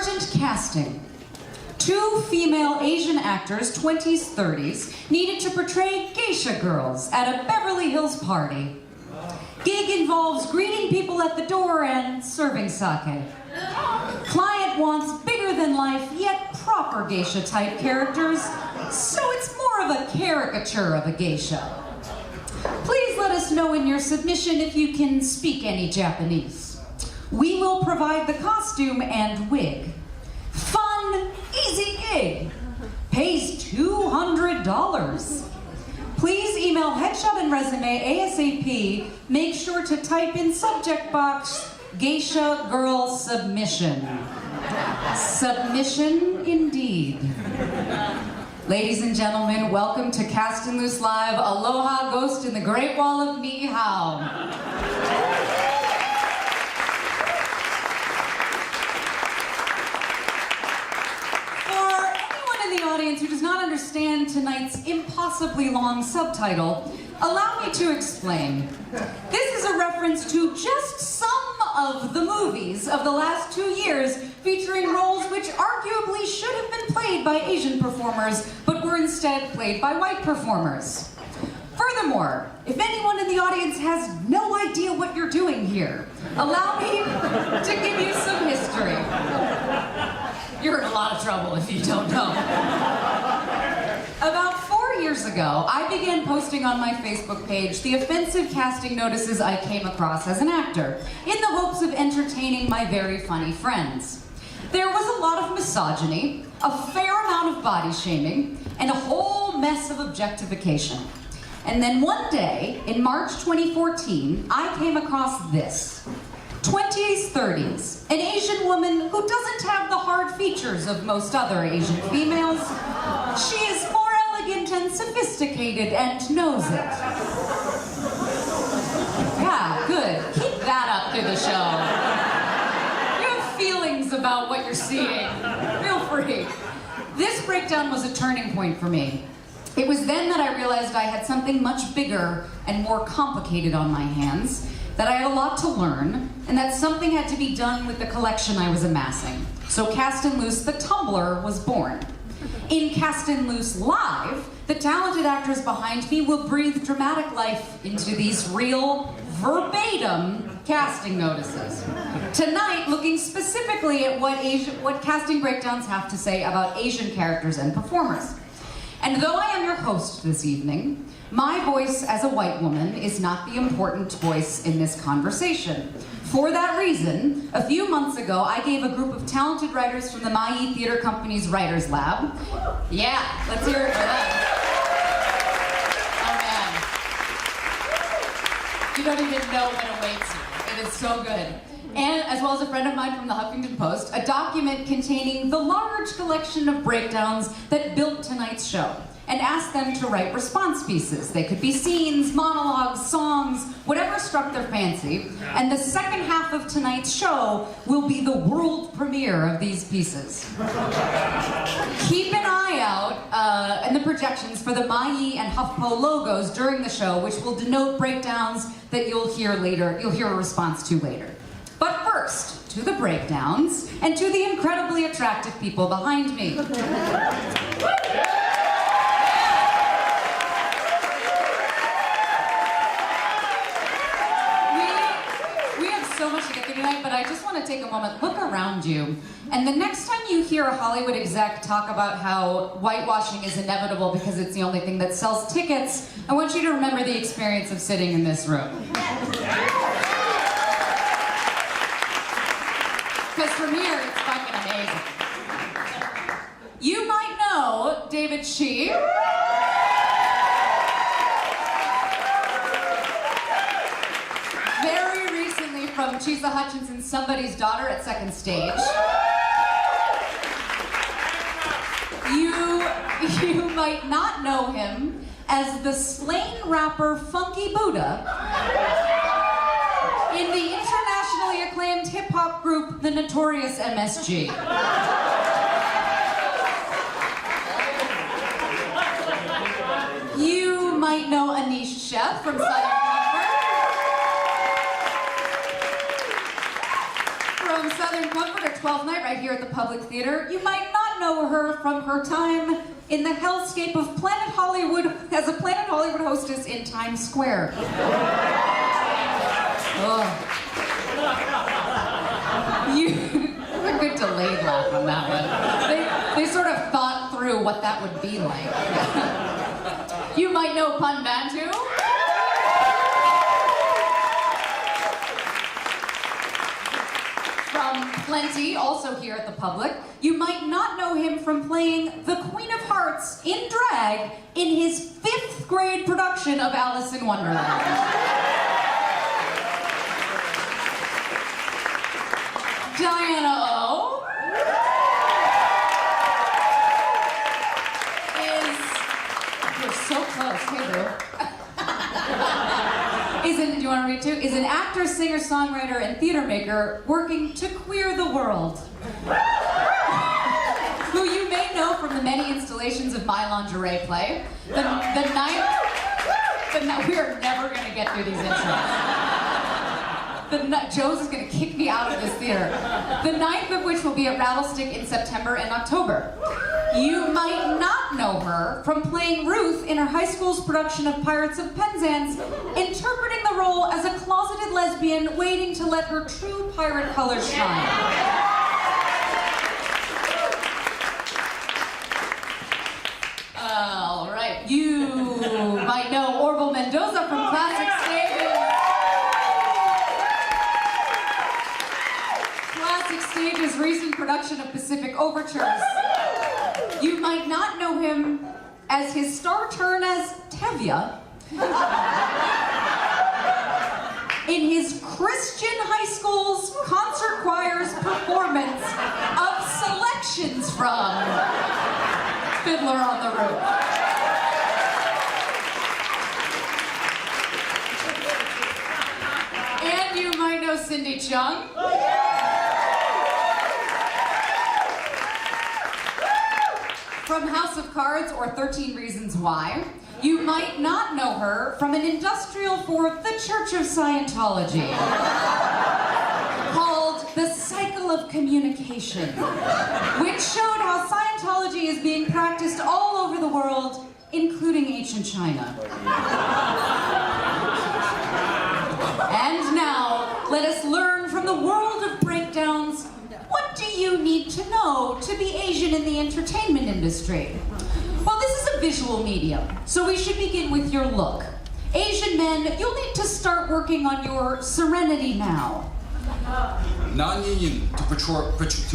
Urgent casting. 2 female Asian actors, 20s, 30s, needed to portray geisha girls at a Beverly Hills party. Gig involves greeting people at the door and serving sake. Client wants bigger-than-life, yet proper geisha-type characters, so it's more of a caricature of a geisha. Please let us know in your submission if you can speak any Japanese. We will provide the costume and wig. Fun, easy gig. Pays $200. Please email headshot and resume ASAP. Make sure to type in subject box, geisha girl submission. Submission indeed. Ladies and gentlemen, welcome to Cast and Loose Live. Aloha, Ghost in the Great Wall of Ni Hao. Who does not understand tonight's impossibly long subtitle, allow me to explain. This is a reference to just some of the movies of the last 2 years featuring roles which arguably should have been played by Asian performers, but were instead played by white performers. Furthermore, if anyone in the audience has no idea what you're doing here, allow me to give you some history. You're in a lot of trouble if you don't know. About 4 years ago, I began posting on my Facebook page the offensive casting notices I came across as an actor, in the hopes of entertaining my very funny friends. There was a lot of misogyny, a fair amount of body shaming, and a whole mess of objectification. And then one day, in March 2014, I came across this. 20s, 30s, an Asian woman who doesn't have the hard features of most other Asian females. She is more elegant and sophisticated and knows it. Yeah, good. Keep that up through the show. You have feelings about what you're seeing. Feel free. This breakdown was a turning point for me. It was then that I realized I had something much bigger and more complicated on my hands, that I had a lot to learn, and that something had to be done with the collection I was amassing. So Cast and Loose, the Tumblr, was born. In Cast and Loose Live, the talented actors behind me will breathe dramatic life into these real, verbatim casting notices. Tonight, looking specifically at what casting breakdowns have to say about Asian characters and performers. And though I am your host this evening, my voice as a white woman is not the important voice in this conversation. For that reason, a few months ago, I gave a group of talented writers from the Maui Theater Company's Writers Lab. Yeah, let's hear it for them. Oh man. You don't even know what awaits you. It is so good. And as well as a friend of mine from the Huffington Post, a document containing the large collection of breakdowns that built tonight's show, and asked them to write response pieces. They could be scenes, monologues, songs, whatever struck their fancy. And the second half of tonight's show will be the world premiere of these pieces. Keep an eye out in the projections for the Maui and HuffPo logos during the show, which will denote breakdowns that you'll hear later, you'll hear a response to later. But first, to the breakdowns, and to the incredibly attractive people behind me. We have so much to get through tonight, but I just want to take a moment, look around you, and the next time you hear a Hollywood exec talk about how whitewashing is inevitable because it's the only thing that sells tickets, I want you to remember the experience of sitting in this room. Because from here, it's fucking amazing. You might know David Shih. Very recently from Chisa Hutchinson's Somebody's Daughter at Second Stage. You might not know him as the slain rapper Funky Buddha in the internationally acclaimed hip-hop group, the Notorious MSG. You might know Aneesh Sheth from Southern Comfort. from Southern Comfort, her 12th night right here at the Public Theater. You might not know her from her time in the hellscape of Planet Hollywood as a Planet Hollywood hostess in Times Square. Oh. You have a good delayed laugh on that one. They sort of thought through what that would be like. You might know Bandhu. From Plenty, also here at the Public. You might not know him from playing the Queen of Hearts in drag in his 5th grade production of Alice in Wonderland. Diana O. You're so close, hey boo. Do you want to read too? Is an actor, singer, songwriter, and theater maker working to queer the world. Who you may know from the many installations of My Lingerie Play. We are never going to get through these intros. Joe's is going to kick me out of this theater. The 9th of which will be at Rattlestick in September and October. You might not know her from playing Ruth in her high school's production of Pirates of Penzance, interpreting the role as a closeted lesbian waiting to let her true pirate colors shine. All right, you might know Orville Mendoza from Classic Stage's recent production of Pacific Overtures. You might not know him as his star turn as Tevye in his Christian high school's concert choir's performance of selections from Fiddler on the Roof. And you might know Cindy Cheung. From House of Cards or 13 Reasons Why. You might not know her from an industrial for the Church of Scientology called The Cycle of Communication, which showed how Scientology is being practiced all over the world, including ancient China. And now, let us learn from the world of breakdowns. What do you need to know to be Asian in the entertainment industry? Well, this is a visual medium, so we should begin with your look. Asian men, you'll need to start working on your serenity now. Non-union, to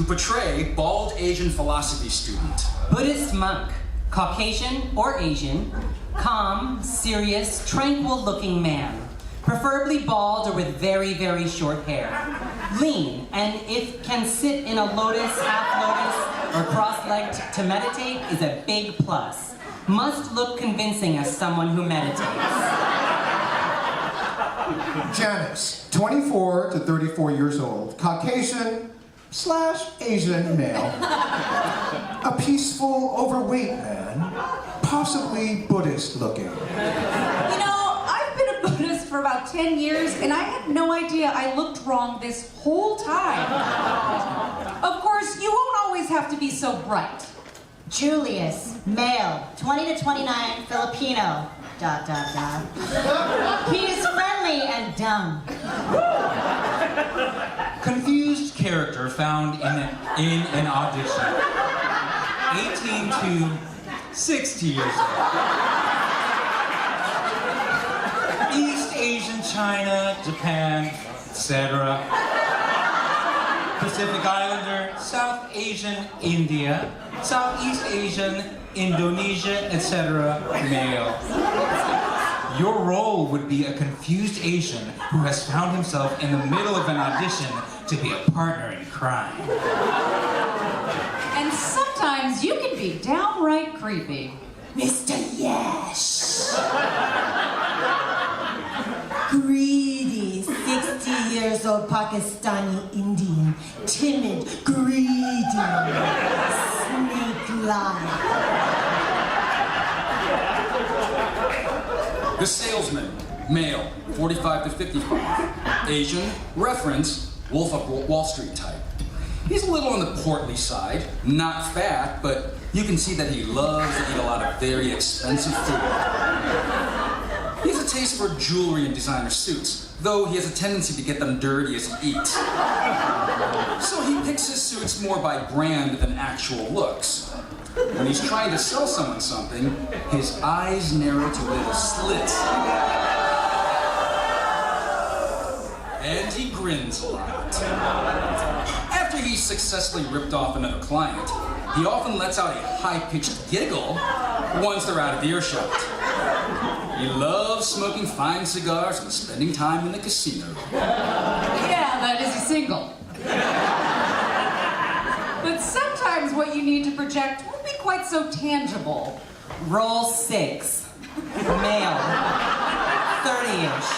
portray bald Asian philosophy student. Buddhist monk, Caucasian or Asian, calm, serious, tranquil-looking man. Preferably bald or with very, very short hair. Lean, and if can sit in a lotus, half lotus, or cross-legged to meditate is a big plus. Must look convincing as someone who meditates. Janice, 24 to 34 years old, Caucasian/Asian male. A peaceful, overweight man, possibly Buddhist looking. You know, I've been a Buddhist for about 10 years, and I had no idea I looked wrong this whole time. Of course, you won't always have to be so bright. Julius, male, 20 to 29, Filipino, ... He is friendly and dumb. Confused character found in an audition. 18 to 60 years old. East Asian, China, Japan, etc. Pacific Islander, South Asian, India, Southeast Asian, Indonesia, etc. male. Your role would be a confused Asian who has found himself in the middle of an audition to be a partner in crime. And sometimes you can be downright creepy. Mr. Yes. Greedy, 60 years old Pakistani Indian. Timid, greedy, snake-like. The salesman, male, 45 to 55. Asian, reference, Wolf of Wall Street type. He's a little on the portly side, not fat, but you can see that he loves to eat a lot of very expensive food. He has a taste for jewelry and designer suits, though he has a tendency to get them dirty as he eats. So he picks his suits more by brand than actual looks. When he's trying to sell someone something, his eyes narrow to little slits. And he grins a lot. After he's successfully ripped off another client, he often lets out a high-pitched giggle once they're out of earshot. He loves smoking fine cigars and spending time in the casino. Yeah, that is a single. But sometimes what you need to project won't be quite so tangible. Roll 6. Male. 30-ish.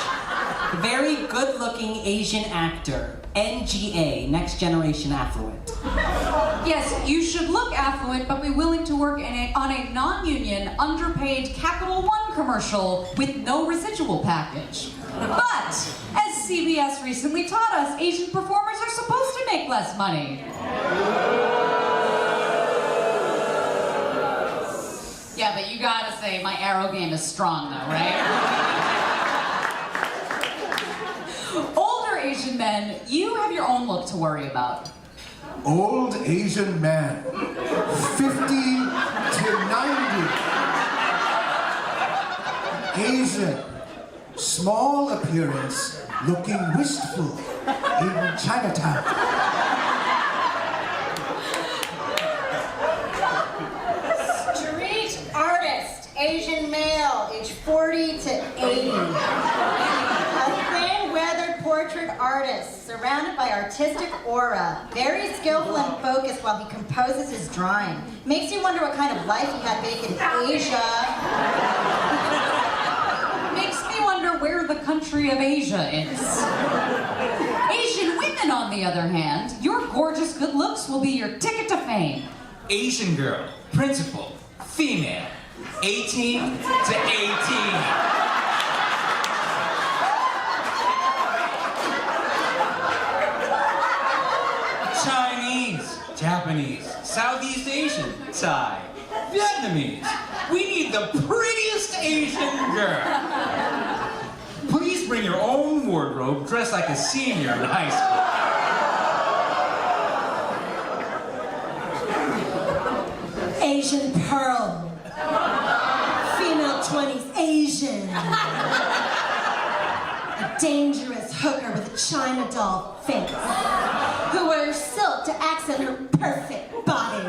Very good-looking Asian actor. NGA, Next Generation Affluent. Yes, you should look affluent, but be willing to work on a non-union, underpaid Capital One commercial with no residual package. But, as CBS recently taught us, Asian performers are supposed to make less money. Yeah, but you gotta say, my arrow game is strong though, right? Older Asian men, you have your own look to worry about. Old Asian man, 50 to 90. Asian, small appearance, looking wistful in Chinatown. Street artist, Asian male, age 40 to 80. A thin, weathered portrait artist, surrounded by artistic aura. Very skillful and focused while he composes his drawing. Makes you wonder what kind of life he had back in Asia. Makes me wonder where the country of Asia is. Asian women, on the other hand, your gorgeous good looks will be your ticket to fame. Asian girl, principal, female, 18 to 18. Chinese, Japanese, Southeast Asian, Thai, Vietnamese. We need the prettiest Asian girl. Please bring your own wardrobe, dress like a senior in high school. Asian pearl. Female 20s, Asian. A dangerous hooker with a China doll face. Who wears silk to accent her perfect body.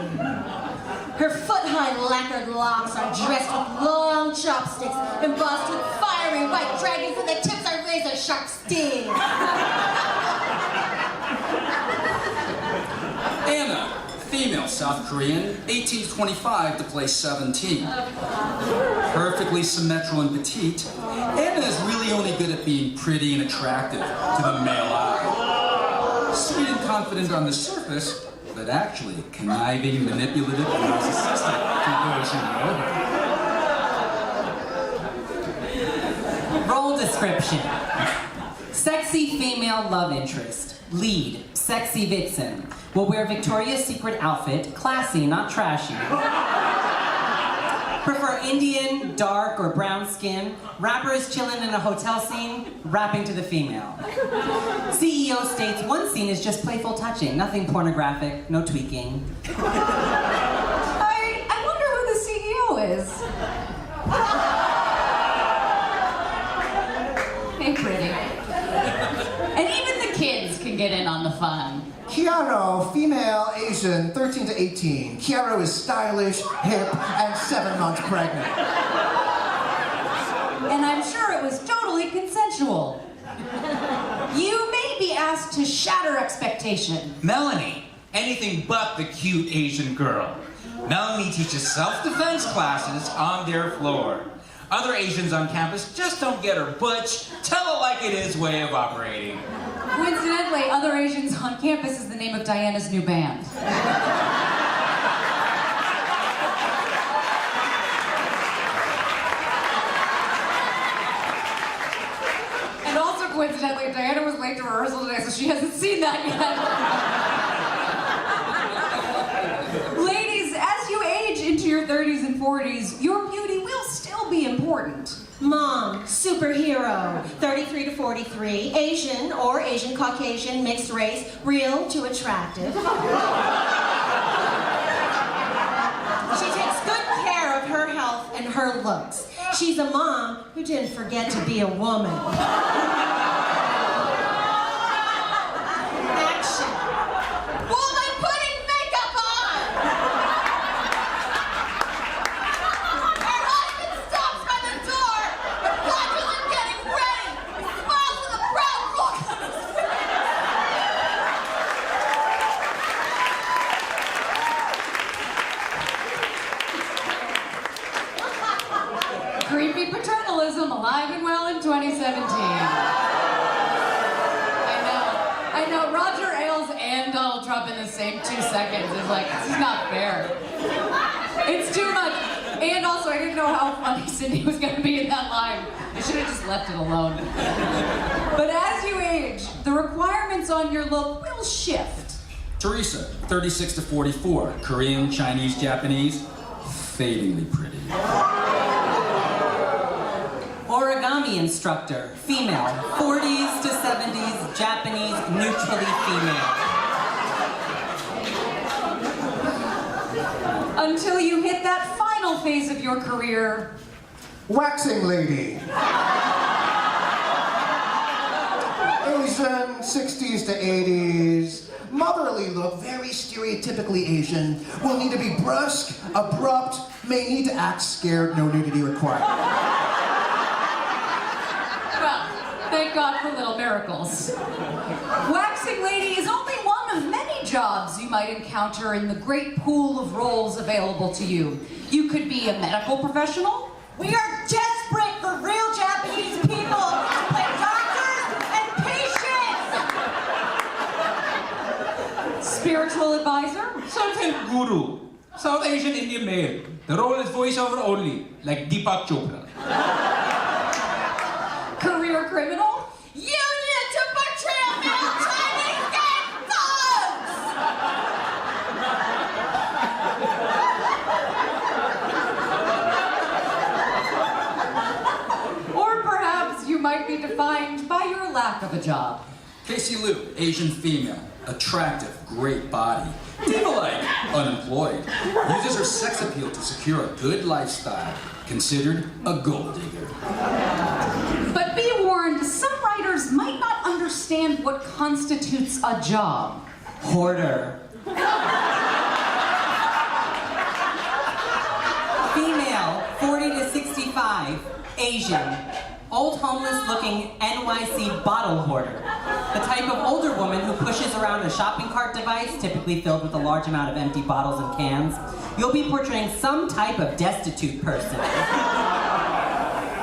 Her foot-high lacquered locks are dressed with long chopsticks embossed with fiery white dragons, and the tips are razor-sharp stings. Anna, female South Korean, 18 to 25 to play 17. Perfectly symmetrical and petite, Anna is really only good at being pretty and attractive to the male eye. Sweet and confident on the surface, but actually conniving, manipulative, and narcissistic to those who know her. Role description. Sexy female love interest. Lead, sexy vixen. Will wear Victoria's Secret outfit, classy, not trashy. Prefer Indian, dark, or brown skin. Rapper is chilling in a hotel scene, rapping to the female. CEO states one scene is just playful touching, nothing pornographic, no tweaking. I wonder who the CEO is. Hey, pretty. And even the kids can get in on the fun. Kiaro, female, Asian, 13 to 18. Kiaro is stylish, hip, and 7 months pregnant. And I'm sure it was totally consensual. You may be asked to shatter expectation. Melanie, anything but the cute Asian girl. Melanie teaches self-defense classes on their floor. Other Asians on campus just don't get her butch, tell it like it is way of operating. Coincidentally, Other Asians on Campus is the name of Diana's new band. And also coincidentally, sadly, Diana was late to rehearsal today, so she hasn't seen that yet. Ladies, as you age into your 30s and 40s, your beauty will still be important. Mom, superhero, 33 to 43, Asian or Asian Caucasian, mixed race, real to attractive. She takes good care of her health and her looks. She's a mom who didn't forget to be a woman. Action. Woman putting makeup on! Her husband stops by the door and watches her getting ready. He smiles with a proud look on his Creepy paternalism alive and well in 2017. I know. Roger Ailes and Donald Trump in the same 2 seconds is like, this is not fair. It's too much. And also, I didn't know how funny Cindy was going to be in that line. I should have just left it alone. But as you age, the requirements on your look will shift. Teresa, 36 to 44, Korean, Chinese, Japanese, fadingly pretty. Origami instructor, female, 40s to 70s, Japanese, neutrally female. Until you hit that final phase of your career. Waxing lady. Asian, 60s to 80s. Motherly look, very stereotypically Asian. Will need to be brusque, abrupt, may need to act scared, no nudity required. Well, thank God for little miracles. Waxing lady is only one of many jobs you might encounter in the great pool of roles available to you. You could be a medical professional. We are desperate for real Japanese people to play doctors and patients. Spiritual advisor. Self-help guru. South Asian Indian male. The role is voiceover only, like Deepa Chopra. Career criminal. Union to portray a male Chinese gang thugs! Or perhaps you might be defined by your lack of a job. Casey Liu, Asian female, attractive, great body, diva-like, unemployed, uses her sex appeal to secure a good lifestyle, considered a gold digger. But be warned, some writers might not understand what constitutes a job. Hoarder. Female, 40 to 65, Asian. Old homeless-looking NYC bottle hoarder. The type of older woman who pushes around a shopping cart device, typically filled with a large amount of empty bottles and cans. You'll be portraying some type of destitute person.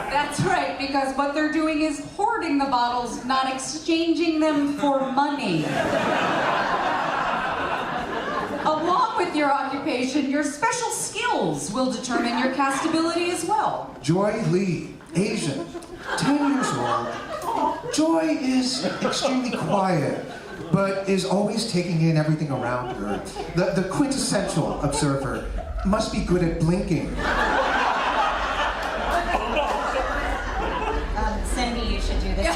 That's right, because what they're doing is hoarding the bottles, not exchanging them for money. Along with your occupation, your special skills will determine your castability as well. Joy Lee, Asian, 10 years old. Joy is extremely quiet, but is always taking in everything around her. The quintessential observer, must be good at blinking. Cindy, you should do this.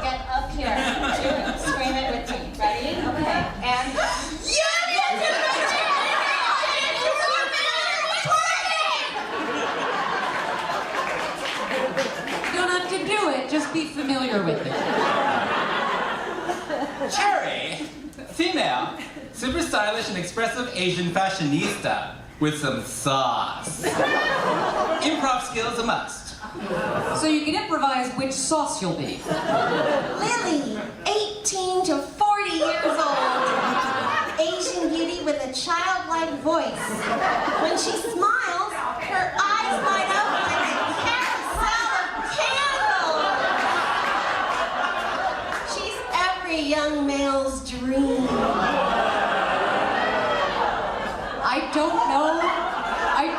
Get up here. Scream it with me. Ready? Okay. And... You don't have to do it, just be familiar with it. Cherry, female, super stylish and expressive Asian fashionista with some sauce. Improv skills a must. So you can improvise which sauce you'll be. Lily, 18 to 40 years old. Asian beauty with a childlike voice. When she smiles, her eyes light up like a carousel of candles. She's every young male's dream. I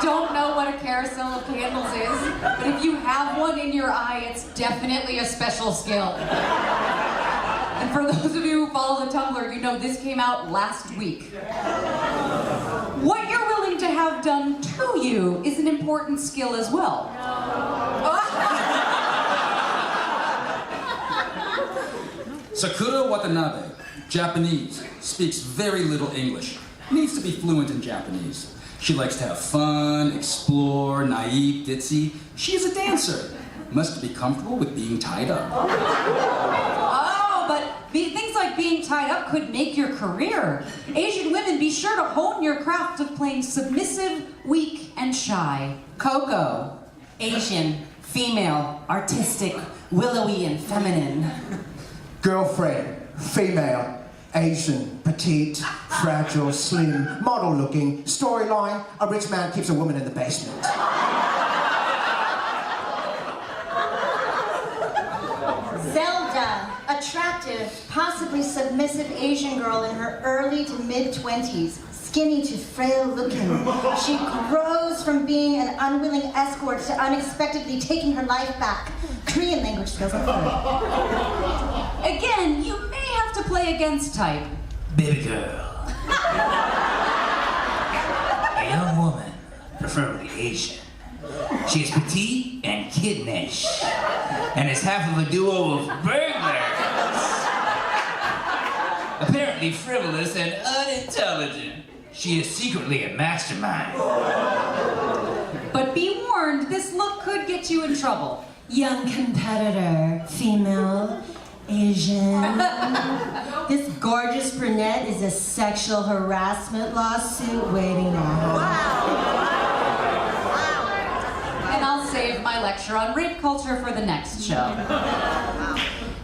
don't know what a carousel of candles is. But if you have one in your eye, it's definitely a special skill. And for those of you who follow the Tumblr, you know this came out last week. What you're willing to have done to you is an important skill as well. Sakura Watanabe, Japanese, speaks very little English. Needs to be fluent in Japanese. She likes to have fun, explore, naive, ditzy. She is a dancer. Must be comfortable with being tied up. Oh, but things like being tied up could make your career. Asian women, be sure to hone your craft of playing submissive, weak, and shy. Coco, Asian, female, artistic, willowy, and feminine. Girlfriend, female, Asian, petite, fragile, slim, model-looking. Storyline, a rich man keeps a woman in the basement. Zelda, attractive, possibly submissive Asian girl in her early to mid-20s, skinny to frail looking. She grows from being an unwilling escort to unexpectedly taking her life back. Korean language skills are good. Again, you may have to play against type. Baby girl. A young woman, preferably Asian. She is petite and kittenish, and is half of a duo of burglars. Apparently frivolous and unintelligent. She is secretly a mastermind. But be warned, this look could get you in trouble. Young competitor, female, Asian. This gorgeous brunette is a sexual harassment lawsuit waiting to happen. And I'll save my lecture on rape culture for the next show.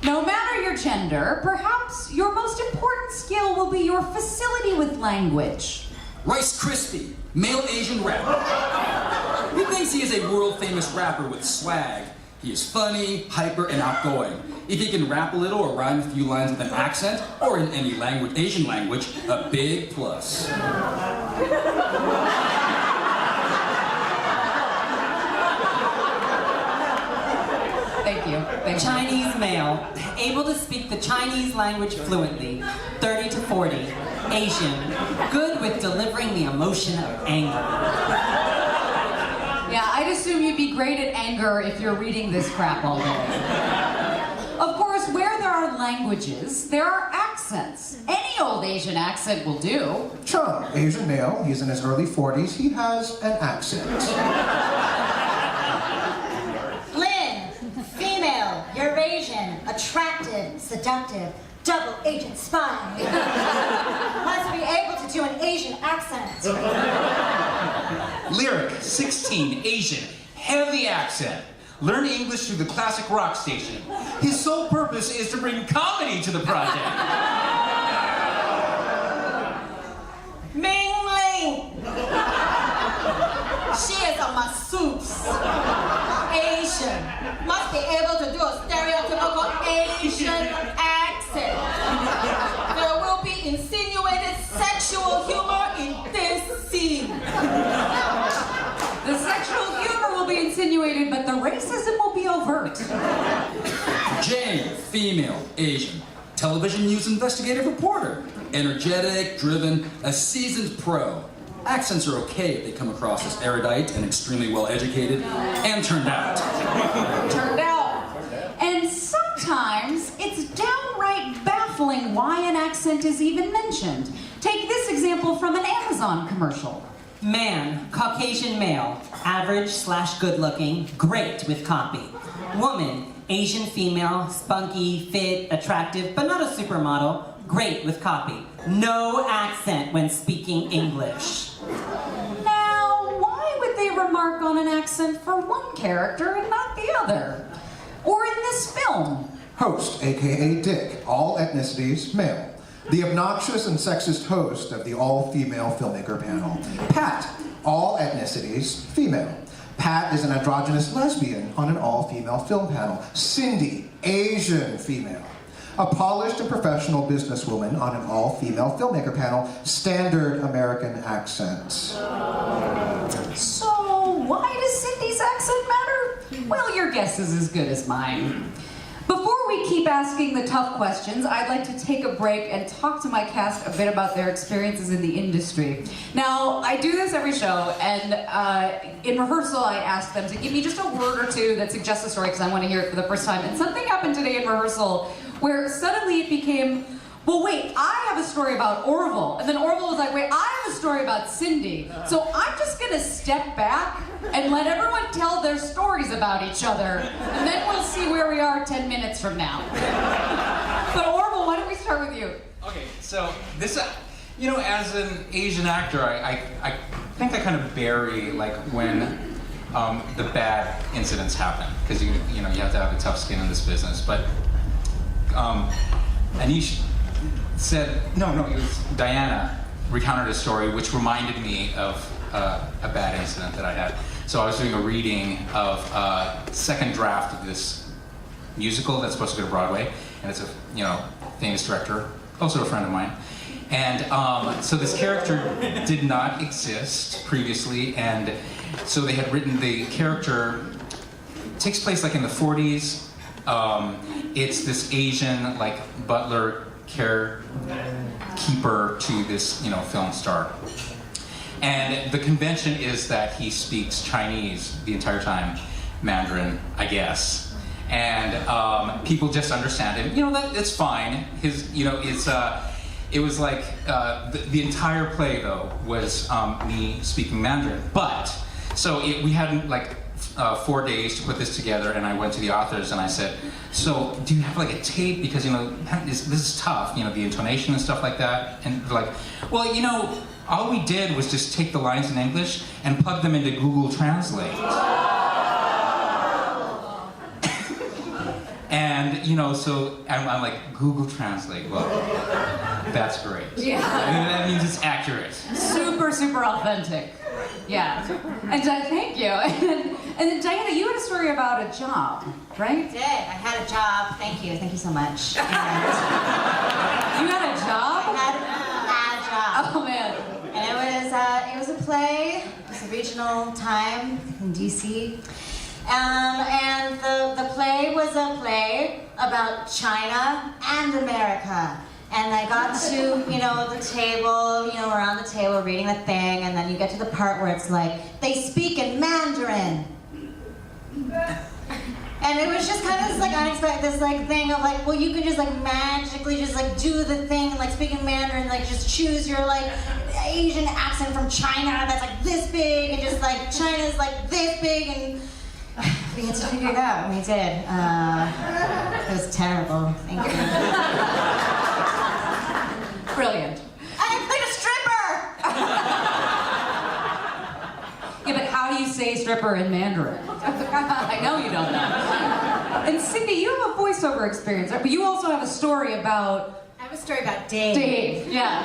No matter your gender, perhaps your most important skill will be your facility with language. Rice Krispie, male Asian rapper. He thinks he is a world-famous rapper with swag. He is funny, hyper, and outgoing. If he can rap a little or rhyme a few lines with an accent, or in any language, Asian language, a big plus. Thank you. Thank you. Chinese male, able to speak the Chinese language fluently, 30 to 40. Asian, good with delivering the emotion of anger. Yeah, I'd assume you'd be great at anger if you're reading this crap all day. Of course, where there are languages, there are accents. Any old Asian accent will do. Cheung, Asian male, he's in his early 40s, he has an accent. Lynne, female, Eurasian, attractive, seductive, double agent spy. Must be able to do an Asian accent. Lyric, 16, Asian, heavy accent. Learn English through the classic rock station. His sole purpose is to bring comedy to the project. Ming Ling. She is a masseuse. Asian. Must be able to do a stereotypical Asian accent. There will be insinuated sexual humor in this scene. The sexual humor will be insinuated, but the racism will be overt. Jane, female, Asian. Television news investigative reporter. Energetic, driven, a seasoned pro. Accents are okay if they come across as erudite and extremely well educated, and turned out. Turned out. And sometimes it's downright baffling why an accent is even mentioned. Take this example from an Amazon commercial. Man, Caucasian male, average/good looking, great with copy. Woman, Asian female, spunky, fit, attractive, but not a supermodel, great with copy. No accent when speaking English. Now, why would they remark on an accent for one character and not the other? Or in this film? Host, aka Dick, all ethnicities, male. The obnoxious and sexist host of the all-female filmmaker panel. Pat, all ethnicities, female. Pat is an androgynous lesbian on an all-female film panel. Cindy, Asian female. A polished and professional businesswoman on an all-female filmmaker panel. Standard American accent. So, why does Cindy's accent matter? Well, your guess is as good as mine. Before we keep asking the tough questions, I'd like to take a break and talk to my cast a bit about their experiences in the industry. Now, I do this every show, and in rehearsal I ask them to give me just a word or two that suggests a story because I want to hear it for the first time. And something happened today in rehearsal where suddenly it became, well, wait, I have a story about Orville. And then Orville was like, wait, I have a story about Cindy. So I'm just gonna step back and let everyone tell their stories about each other. And then we'll see where we are 10 minutes from now. But Orville, why don't we start with you? Okay, so this, as an Asian actor, I think I kind of bury like when the bad incidents happen, because you have to have a tough skin in this business. But Aneesh said, it was Diana recounted a story which reminded me of a bad incident that I had. So I was doing a reading of a second draft of this musical that's supposed to go to Broadway, and it's a famous director, also a friend of mine. And so this character did not exist previously, and so they had written the character, takes place like in the 40s. It's this Asian like butler carekeeper to this film star. And the convention is that he speaks Chinese the entire time, Mandarin, I guess. And people just understand him. That it's fine. It was like the entire play though was me speaking Mandarin. But we had like 4 days to put this together, and I went to the authors and I said, so do you have like a tape, because this is tough, the intonation and stuff like that. And they're like, well, all we did was just take the lines in English and plug them into Google Translate. And so I'm like, Google Translate, well, that's great. Yeah. That means it's accurate. Super, super authentic. Yeah. And thank you. And then Diana, you had a story about a job, right? I did. I had a job. Thank you so much. You had a job? I had a job. Oh man. And it was a play. It was a regional time in DC. And the play was a play about China and America. And I got to, the table, around the table reading the thing, and then you get to the part where it's like, they speak in Mandarin. And it was just kind of this like unexpected, this like thing of like, well, you can just like magically just like do the thing, like speak in Mandarin, like just choose your like Asian accent from China that's like this big, and just like China's like this big, and we had to figure it out, and we did. It was terrible. Thank you. Brilliant. I played a stripper! Yeah, but how do you say stripper in Mandarin? I know you don't know. And Cindy, you have a voiceover experience, right? But you also have a story about... I have a story about Dave. Dave, yeah.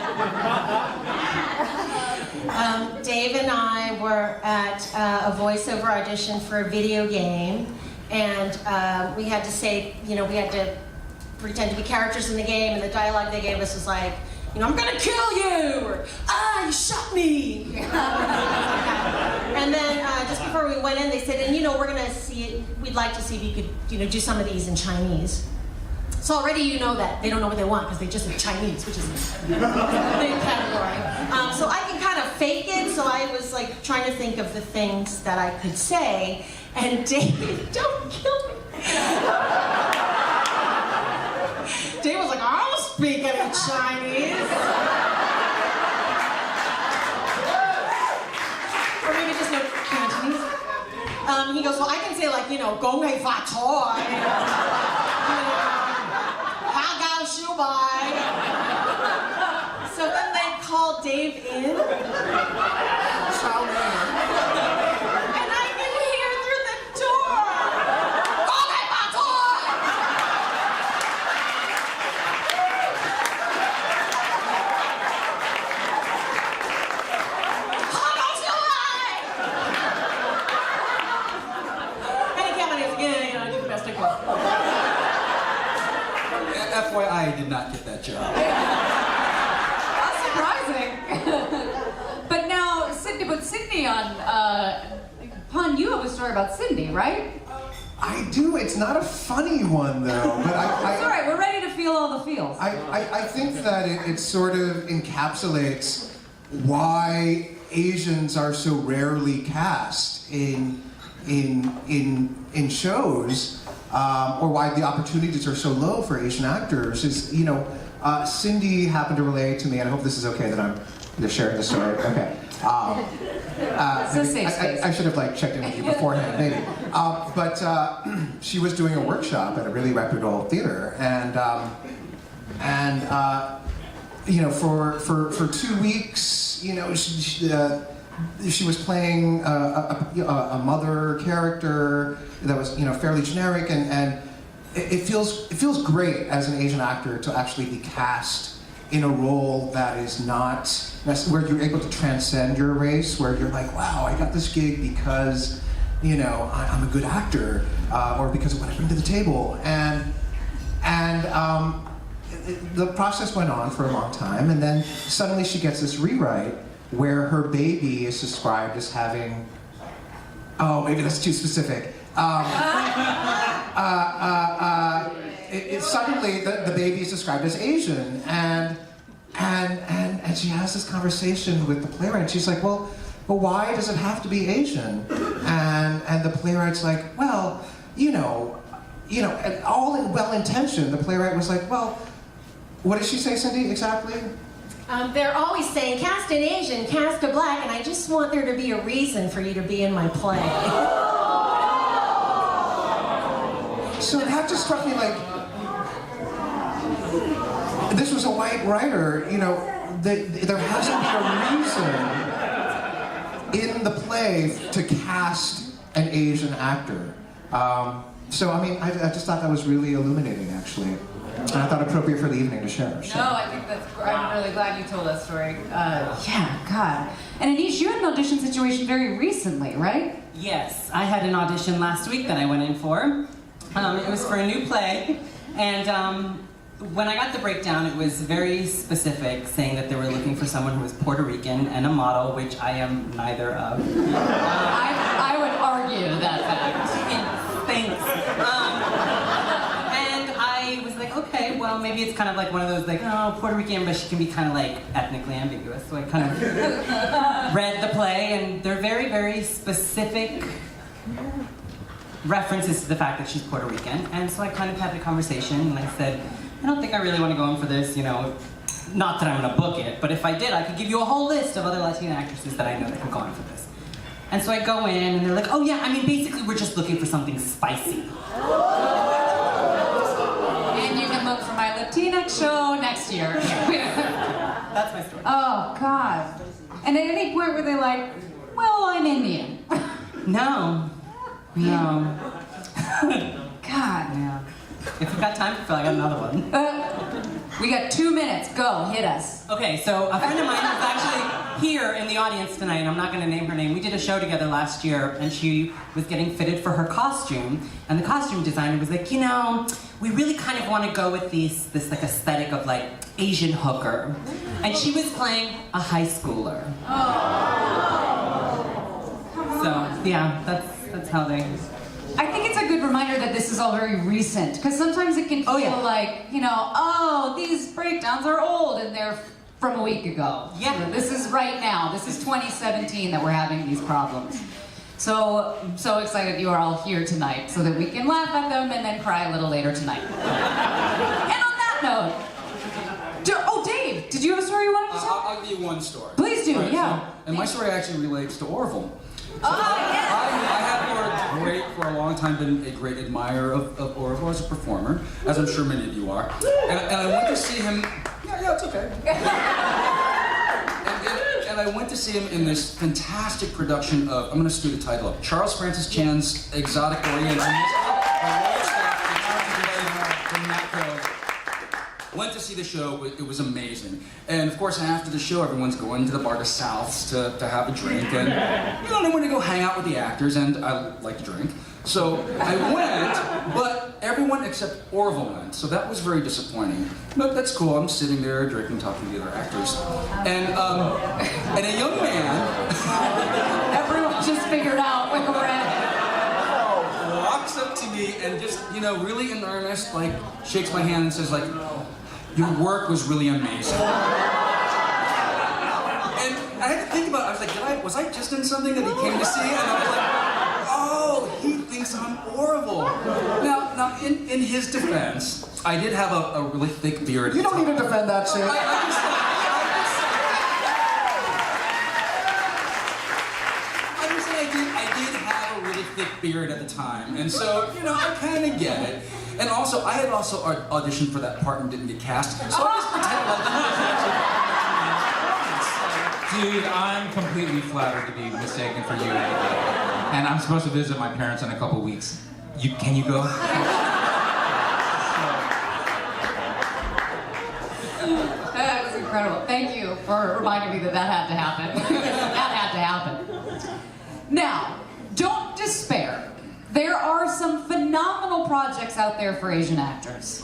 Dave and I were at a voiceover audition for a video game, and we had to say, we had to pretend to be characters in the game, and the dialogue they gave us was like, I'm gonna kill you, or you shot me. And then just before we went in, they said, and we're gonna see it, we'd like to see if you could, do some of these in Chinese. So already you know that they don't know what they want because they just said Chinese, which is a big category. So I can kind of fake it, so I was like trying to think of the things that I could say, and Dave, don't kill me. Dave was like, I'll speak it in Chinese. Or maybe just no Cantonese. He goes, well, I can say like, gong hei fa choi. Ha gao shu bai. So then they called Dave in. And I can hear through the door. Gong hei fa choi. FYI, I did not get that job. That's surprising. But now, Sydney, on Pun, you have a story about Sydney, right? I do. It's not a funny one though, but It's all right. We're ready to feel all the feels. I think that it sort of encapsulates why Asians are so rarely cast in shows, or why the opportunities are so low for Asian actors. Is Cindy happened to relate to me, and I hope this is okay that I'm just sharing the story. Okay. It's a safe space. I should have checked in with you beforehand, maybe. But she was doing a workshop at a really reputable theater, and for 2 weeks, she was playing a mother character that was fairly generic, and it feels great as an Asian actor to actually be cast in a role that is not where you're able to transcend your race, where you're like, wow, I got this gig because I'm a good actor, or because of what I bring to the table, and the process went on for a long time, and then suddenly she gets this rewrite where her baby is described as having, oh, maybe that's too specific. Suddenly the baby is described as Asian, and she has this conversation with the playwright, and she's like, well, why does it have to be Asian? And the playwright's like, well, and all in well-intentioned, the playwright was like, well, what did she say, Cindy, exactly? They're always saying, cast an Asian, cast a black, and I just want there to be a reason for you to be in my play. So that just struck me like, this was a white writer, there hasn't been a reason in the play to cast an Asian actor. So, I just thought that was really illuminating, actually. And I thought appropriate for the evening to share. So. No, I think that's great. I'm really glad you told that story. Yeah, God. And Aneesh, you had an audition situation very recently, right? Yes, I had an audition last week that I went in for. It was for a new play, and when I got the breakdown, it was very specific, saying that they were looking for someone who was Puerto Rican and a model, which I am neither of. I would argue that fact. Thanks. And I was like, okay, well, maybe it's kind of like one of those, Puerto Rican, but she can be kind of ethnically ambiguous. So I kind of read the play, and they're very, very specific references to the fact that she's Puerto Rican. And so I kind of had the conversation, and I said, I don't think I really want to go in for this, not that I'm going to book it, but if I did, I could give you a whole list of other Latina actresses that I know that can go in for this. And so I go in, and they're like, oh yeah, basically we're just looking for something spicy. And you can look for my Latinx show next year. That's my story. Oh, God. And at any point were they like, well, I'm Indian? No. God. Yeah. If you've got time, I got another one. We got 2 minutes. Go, hit us. Okay, so a friend of mine was actually here in the audience tonight, and I'm not going to name her name. We did a show together last year, and she was getting fitted for her costume, and the costume designer was like, we really kind of want to go with this aesthetic of Asian hooker. And she was playing a high schooler. Oh. So, yeah, that's how they... I think it's a good reminder that this is all very recent, because sometimes it can feel like, these breakdowns are old and they're from a week ago. Yeah. This is right now. This is 2017 that we're having these problems. So, I'm so excited you are all here tonight so that we can laugh at them and then cry a little later tonight. And on that note, Dave, did you have a story you wanted to tell? I'll give you one story. Please do, yeah. And my story actually relates to Orville. So yes. I have for a long time been a great admirer of Orville as a performer, as I'm sure many of you are. And I went to see him. Yeah, it's okay. and I went to see him in this fantastic production of, I'm going to screw the title up, Charles Francis Chan's Exotic Oriental Music. Went to see the show, it was amazing. And of course, after the show, everyone's going to the bar to South's to have a drink. And, they want to go hang out with the actors, and I like to drink. So I went, but everyone except Orville went. So that was very disappointing. But that's cool, I'm sitting there drinking, talking to the other actors. And a young man... Everyone just figured out when we're at. walked walks up to me and just, really in earnest, like, shakes my hand and says, like, your work was really amazing. And I had to think about it. I was like, was I just in something that he came to see? And I was like, oh, he thinks I'm Orville. Now, in his defense, I did have a really thick beard. You don't need to defend that shit. I did have a really thick beard at the time, and so, I kind of get it. And also, I had also auditioned for that part and didn't get cast, so I just pretend like Dude, I'm completely flattered to be mistaken for you. And I'm supposed to visit my parents in a couple weeks. Can you go? That was incredible. Thank you for reminding me that had to happen. That had to happen. Now, don't despair. There are some phenomenal projects out there for Asian actors.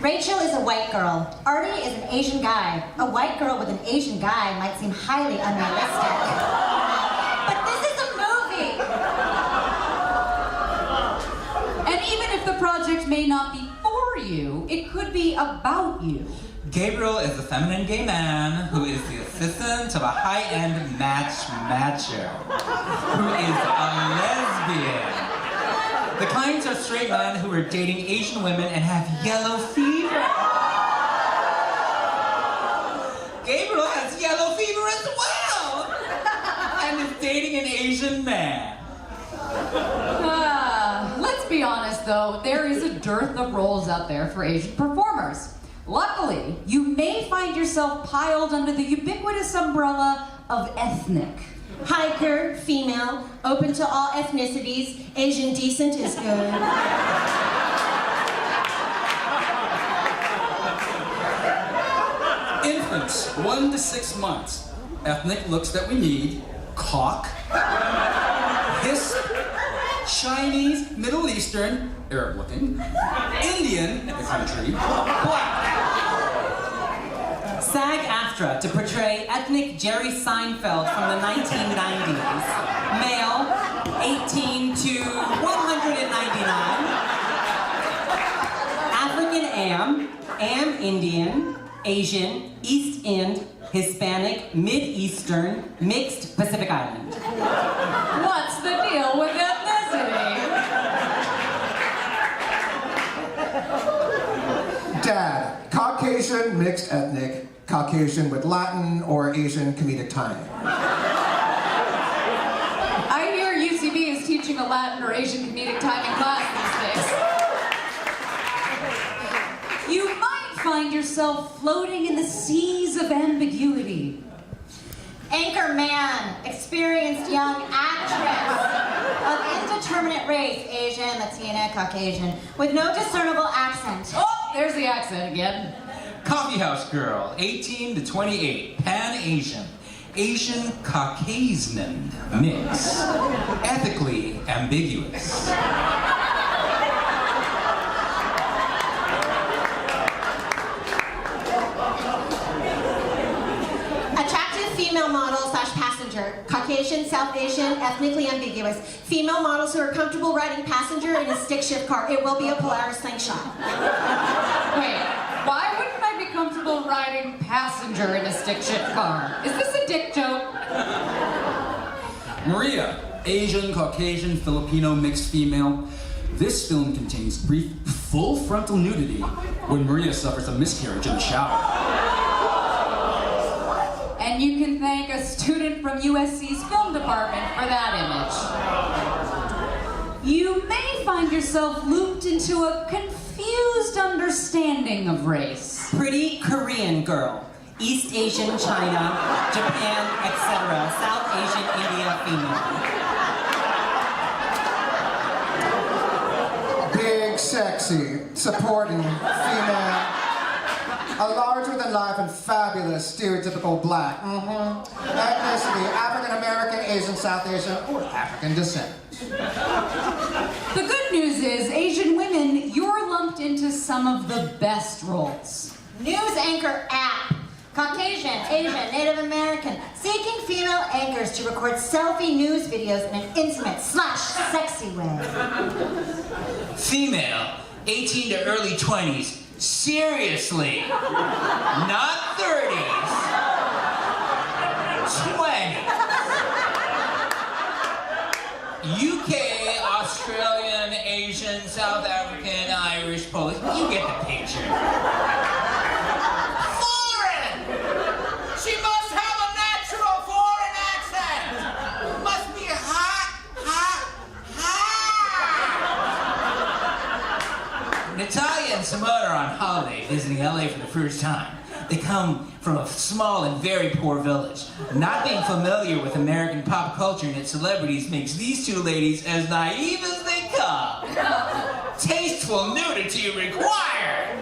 Rachel is a white girl. Artie is an Asian guy. A white girl with an Asian guy might seem highly unrealistic. But this is a movie! And even if the project may not be for you, it could be about you. Gabriel is a feminine gay man who is the assistant of a high-end matcher who is a lesbian. The clients are straight men who are dating Asian women and have yellow fever. Gabriel has yellow fever as well and is dating an Asian man. Let's be honest though, there is a dearth of roles out there for Asian performers. Luckily, you may find yourself piled under the ubiquitous umbrella of ethnic. Hiker, female, open to all ethnicities, Asian decent is good. Infants, 1 to 6 months. Ethnic looks that we need: Cauc, Hisp, Chinese, Middle Eastern, Arab looking, Indian, the country, Black. SAG-AFTRA to portray ethnic Jerry Seinfeld from the 1990s. Male, 18 to 199. African Am Indian, Asian, East End, Hispanic, Mid-Eastern, mixed Pacific Island. What's the deal with ethnicity? Dad, Caucasian, mixed ethnic, Caucasian with Latin or Asian comedic timing. I hear UCB is teaching a Latin or Asian comedic timing class these days. You might find yourself floating in the seas of ambiguity. Anchor man, experienced young actress of indeterminate race, Asian, Latina, Caucasian, with no discernible accent. Oh, there's the accent again. Coffeehouse girl, 18 to 28, Pan-Asian, Asian Caucasian mix, ethically ambiguous. Attractive female model / passenger, Caucasian, South Asian, ethnically ambiguous. Female models who are comfortable riding passenger in a stick shift car. It will be a Polaris slingshot. Wait, why wouldn't I be comfortable riding passenger in a stick shift car? Is this a dick joke? Maria, Asian, Caucasian, Filipino, mixed female. This film contains brief, full frontal nudity when Maria suffers a miscarriage in the shower. And you can thank a student from USC's film department for that image. You may find yourself looped into a confused understanding of race. Pretty Korean girl, East Asian China, Japan, etc. South Asian India female. Big, sexy, supporting, female. A larger-than-life and fabulous stereotypical black. Ethnicity, African-American, Asian, South Asian, or African descent. The good news is, Asian women, you're lumped into some of the best roles. News anchor app, Caucasian, Asian, Native American, seeking female anchors to record selfie news videos in an intimate / sexy way. Female, 18 to early 20s. Seriously. Not 30s. 20s. UK, Australian, Asian, South African, Irish, Polish. You get the picture. Foreign! She must have a natural foreign accent. Must be hot. Natalia and Samad are on holiday visiting LA for the first time. They come from a small and very poor village. Not being familiar with American pop culture and its celebrities makes these two ladies as naive as they come. Tasteful nudity required.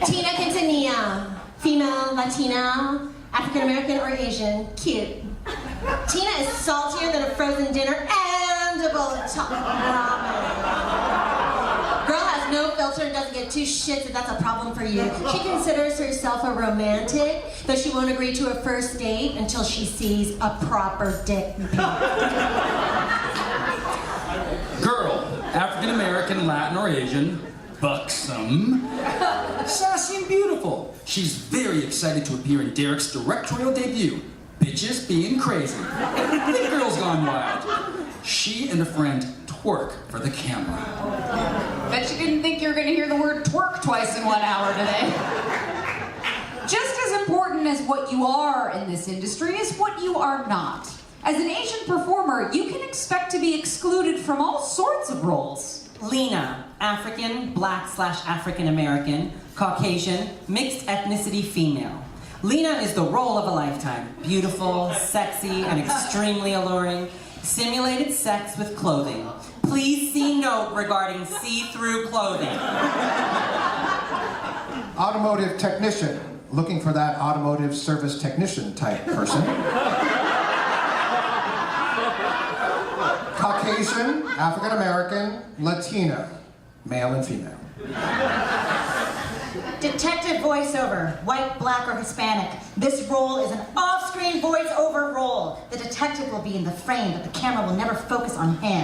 Tina Quintanilla, female, Latina, African American or Asian, cute. Tina is saltier than a frozen dinner and a bowl of chocolate ramen. Girl has no filter and doesn't get two shits if that's a problem for you. She considers herself a romantic, though she won't agree to a first date until she sees a proper dick pic. Girl, African American, Latin, or Asian, buxom, sassy and beautiful. She's very excited to appear in Derek's directorial debut, Bitches Being Crazy. The Girls Gone Wild. She and a friend twerk for the camera. Bet you didn't think you were going to hear the word twerk twice in 1 hour today. Just as important as what you are in this industry is what you are not. As an Asian performer, you can expect to be excluded from all sorts of roles. Lena, African, Black/African American, Caucasian, mixed ethnicity female. Lena is the role of a lifetime. Beautiful, sexy, and extremely alluring. Simulated sex with clothing. Please see note regarding see-through clothing. Automotive technician, looking for that automotive service technician type person. Caucasian, African American, Latina, male and female. Detective voiceover, white, black, or Hispanic. This role is an off-screen voiceover role. The detective will be in the frame, but the camera will never focus on him.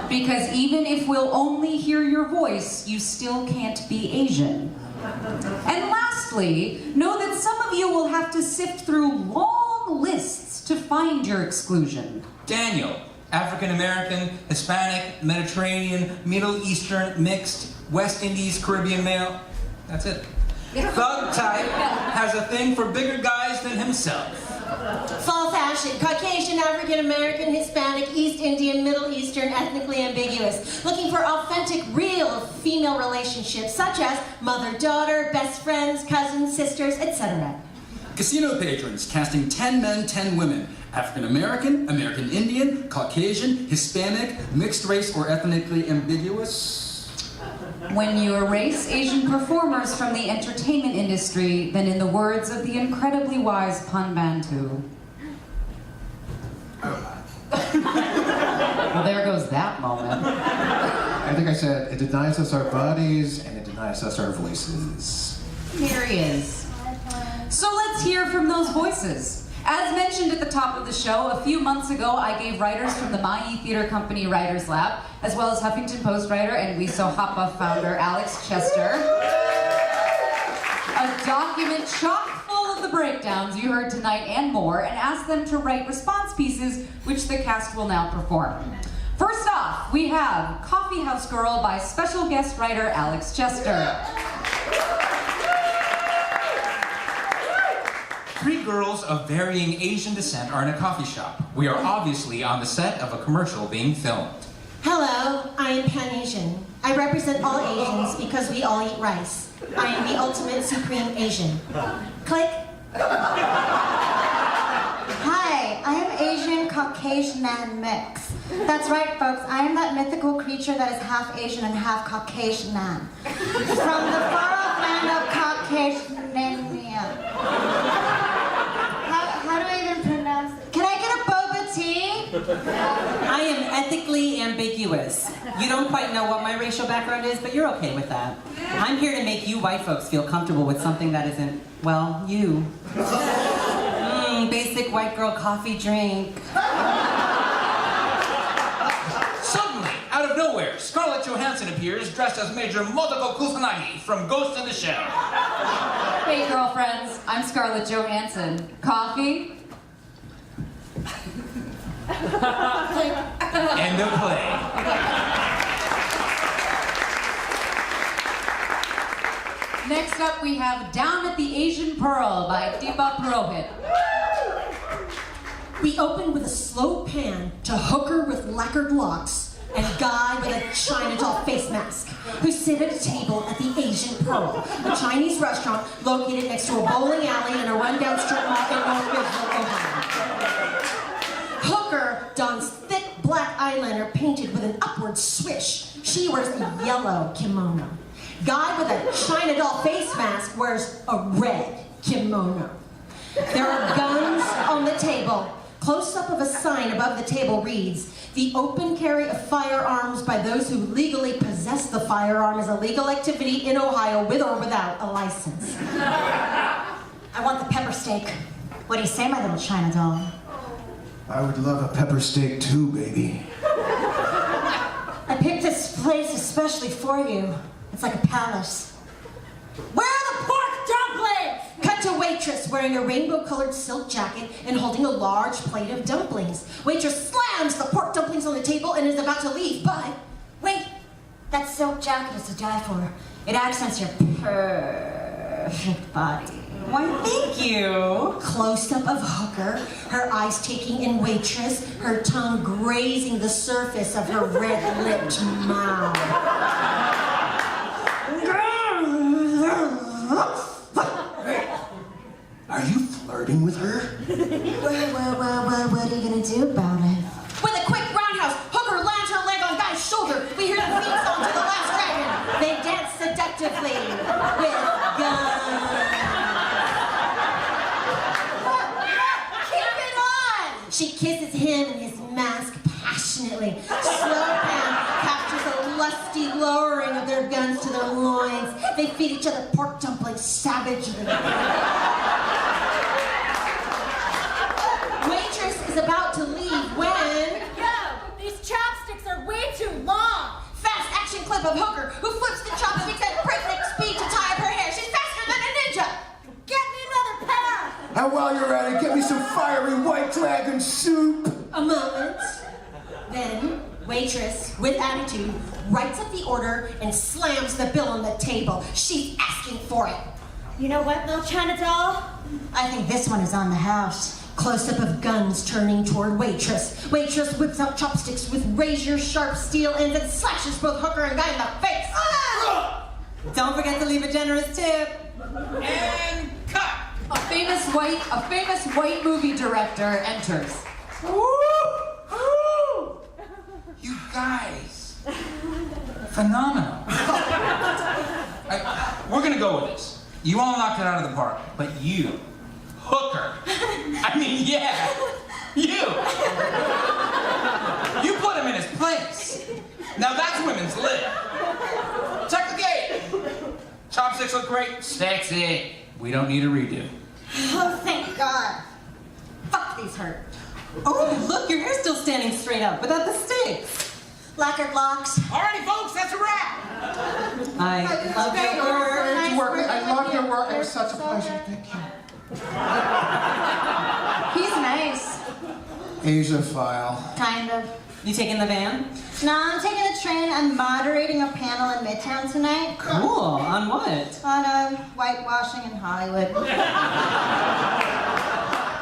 Because even if we'll only hear your voice, you still can't be Asian. And lastly, know that some of you will have to sift through long lists to find your exclusion. Daniel, African American, Hispanic, Mediterranean, Middle Eastern, mixed, West Indies, Caribbean male. That's it. Thug type has a thing for bigger guys than himself. Fall fashion, Caucasian, African American, Hispanic, East Indian, Middle Eastern, ethnically ambiguous. Looking for authentic, real female relationships such as mother-daughter, best friends, cousins, sisters, etc. Casino patrons, casting 10 men, 10 women. African American, American Indian, Caucasian, Hispanic, mixed race, or ethnically ambiguous. When you erase Asian performers from the entertainment industry, then in the words of the incredibly wise pun Bandhu. Well, there goes that moment. I think I said, it denies us our bodies and it denies us our voices. Here he is. So let's hear from those voices. As mentioned at the top of the show, a few months ago, I gave writers from the Ma'i Theater Company Writers Lab, as well as Huffington Post writer and We So Hapa founder Alex Chester, a document chock full of the breakdowns you heard tonight and more, and asked them to write response pieces, which the cast will now perform. First off, we have Coffee House Girl by special guest writer Alex Chester. 3 girls of varying Asian descent are in a coffee shop. We are obviously on the set of a commercial being filmed. Hello, I am Pan-Asian. I represent all Asians because we all eat rice. I am the ultimate supreme Asian. Click. Hi, I am Asian, Caucasian, and mix. That's right, folks. I am that mythical creature that is half Asian and half Caucasian. From the far-off land of Caucasiania. How do I even pronounce it? Can I get a boba tea? I am ethically ambiguous. You don't quite know what my racial background is, but you're okay with that. I'm here to make you white folks feel comfortable with something that isn't, well, you. Basic white girl coffee drink. Suddenly, out of nowhere, Scarlett Johansson appears dressed as Major Motoko Kusanagi from Ghost in the Shell. Hey, girlfriends. I'm Scarlett Johansson. Coffee? End of play. Next up, we have Down at the Asian Pearl by Deepa Purohit. We open with a slow pan to hooker with lacquered locks and guy with a China doll face mask who sit at a table at the Asian Pearl, a Chinese restaurant located next to a bowling alley and a rundown strip mall in Orville, Ohio. Hooker dons thick black eyeliner painted with an upward swish. She wears a yellow kimono. Guy with a China doll face mask wears a red kimono. There are guns on the table. Close-up of a sign above the table reads, "The open carry of firearms by those who legally possess the firearm is a legal activity in Ohio with or without a license." I want the pepper steak. What do you say, my little China doll? I would love a pepper steak too, baby. I picked this place especially for you. It's like a palace. Where are the pork dumplings? Cut to waitress wearing a rainbow-colored silk jacket and holding a large plate of dumplings. Waitress slams the pork dumplings on the table and is about to leave, but wait, that silk jacket is to die for. It accents your perfect body. Why, thank you. Close-up of hooker, her eyes taking in waitress, her tongue grazing the surface of her red-lipped mouth. Are you flirting with her? Well, what are you gonna do about it? With a quick roundhouse, hooker lands her leg on Guy's shoulder. We hear the theme song to The Last Dragon. They dance seductively with guns. Keep it on! She kisses him in his mask passionately. Slow pan captures a lusty lowering of their guns to their loins. They feed each other pork dumplings savagely. Waitress is about to leave when... Yo, these chopsticks are way too long. Fast action clip of hooker who flips the chopsticks at breakneck speed to tie up her hair. She's faster than a ninja. Get me another pair. And while you're at it, get me some fiery white dragon soup. A moment. Then, waitress, with attitude, writes up the order and slams the bill on the table. She's asking for it. You know what, little China doll? I think this one is on the house. Close-up of guns turning toward waitress. Waitress whips out chopsticks with razor-sharp steel ends and slashes both hooker and guy in the face. Ah! Don't forget to leave a generous tip. And cut! A famous white movie director enters. You guys. Phenomenal. We're gonna go with this. You all knocked it out of the park, but you, hooker. I mean, yeah, you. You put him in his place. Now that's women's lib. Check the gate. Chopsticks look great. Sexy. We don't need a redo. Oh, thank God. Fuck, these hurt. Oh, look, your hair's still standing straight up without the sticks. Lacquered locks. Alrighty, folks, that's a wrap. I love your work. Nice work. I love your work. It was such a pleasure. Thank you. He's nice. Asia file. Kind of. You taking the van? No, I'm taking the train. I'm moderating a panel in Midtown tonight. Cool. On what? On whitewashing in Hollywood.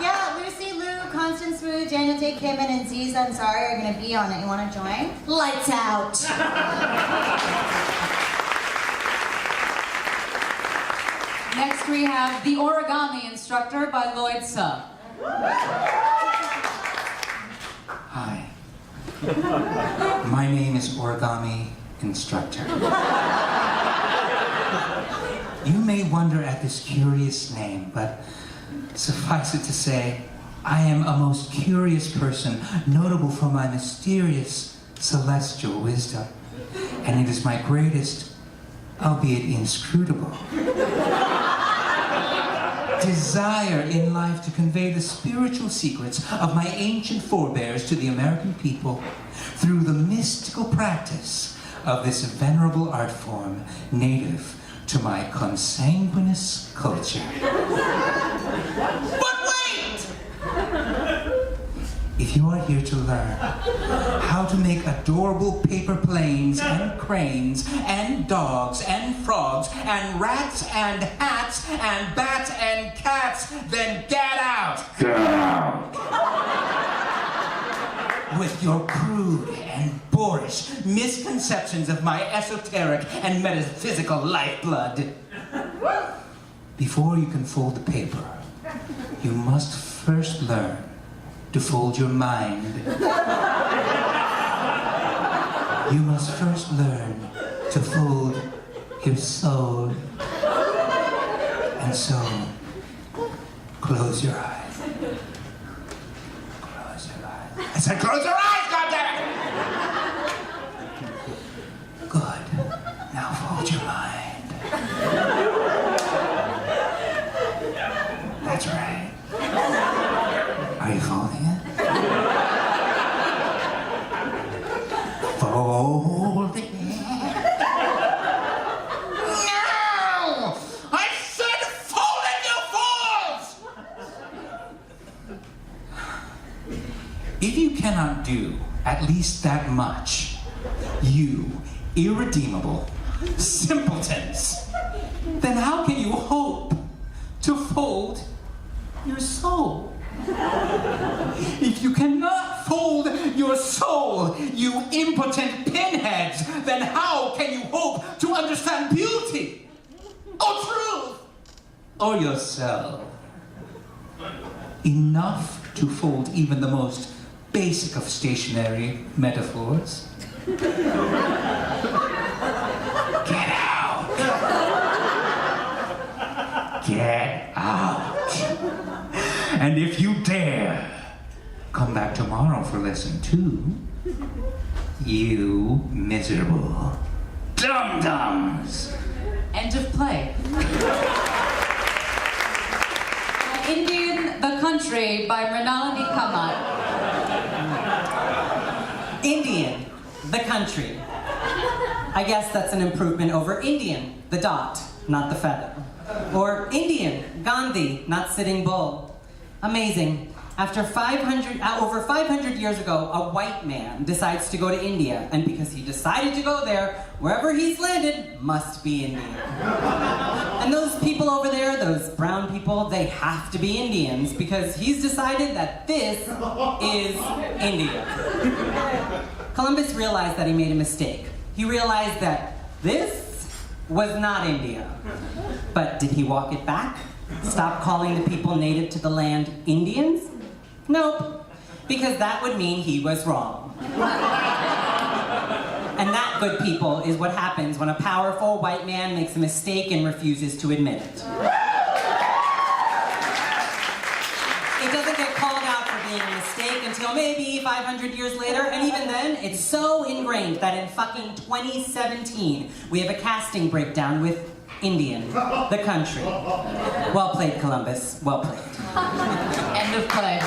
Yeah, Lucy, Lou, Constance Wu, Daniel Day, Kevin, and Ziza and Zari are going to be on it. You want to join? Lights out. Next we have The Origami Instructor by Lloyd. Hi. My name is Origami Instructor. You may wonder at this curious name, but suffice it to say, I am a most curious person, notable for my mysterious celestial wisdom, and it is my greatest, albeit inscrutable, desire in life to convey the spiritual secrets of my ancient forebears to the American people through the mystical practice of this venerable art form native to my consanguineous culture. But wait! If you are here to learn how to make adorable paper planes and cranes and dogs and frogs and rats and hats and bats and cats, then get out! Get out! With your crude and boorish misconceptions of my esoteric and metaphysical lifeblood. Before you can fold the paper, you must first learn to fold your mind. You must first learn to fold your soul. And so, close your eyes. Close your eyes. I said close your eyes, goddammit! Good. Now fold your mind. That's right. Are you folding it? Fold it. No! I said fold it, you fools! If you cannot do at least that much, you irredeemable simpletons, then how can you hope to fold your soul? If you cannot fold your soul, you impotent pinheads, then how can you hope to understand beauty, or truth, or yourself? Enough to fold even the most basic of stationary metaphors. Get out. Get out. And if you dare come back tomorrow for lesson 2, you miserable dum-dums. End of play. Indian, the Country by Mrinalini Kamath. Indian, the country. I guess that's an improvement over Indian, the dot, not the feather. Or Indian, Gandhi, not Sitting Bull. Amazing. After over 500 years ago, a white man decides to go to India, and because he decided to go there, wherever he's landed must be India. And those people over there, those brown people, they have to be Indians because he's decided that this is India. Columbus realized that he made a mistake. He realized that this was not India. But did he walk it back? Stop calling the people native to the land Indians? Nope, because that would mean he was wrong. And that, good people, is what happens when a powerful white man makes a mistake and refuses to admit it. It doesn't get called out for being a mistake until maybe 500 years later, and even then, it's so ingrained that in fucking 2017, we have a casting breakdown with Indian, the country. Well played, Columbus. Well played. End of play.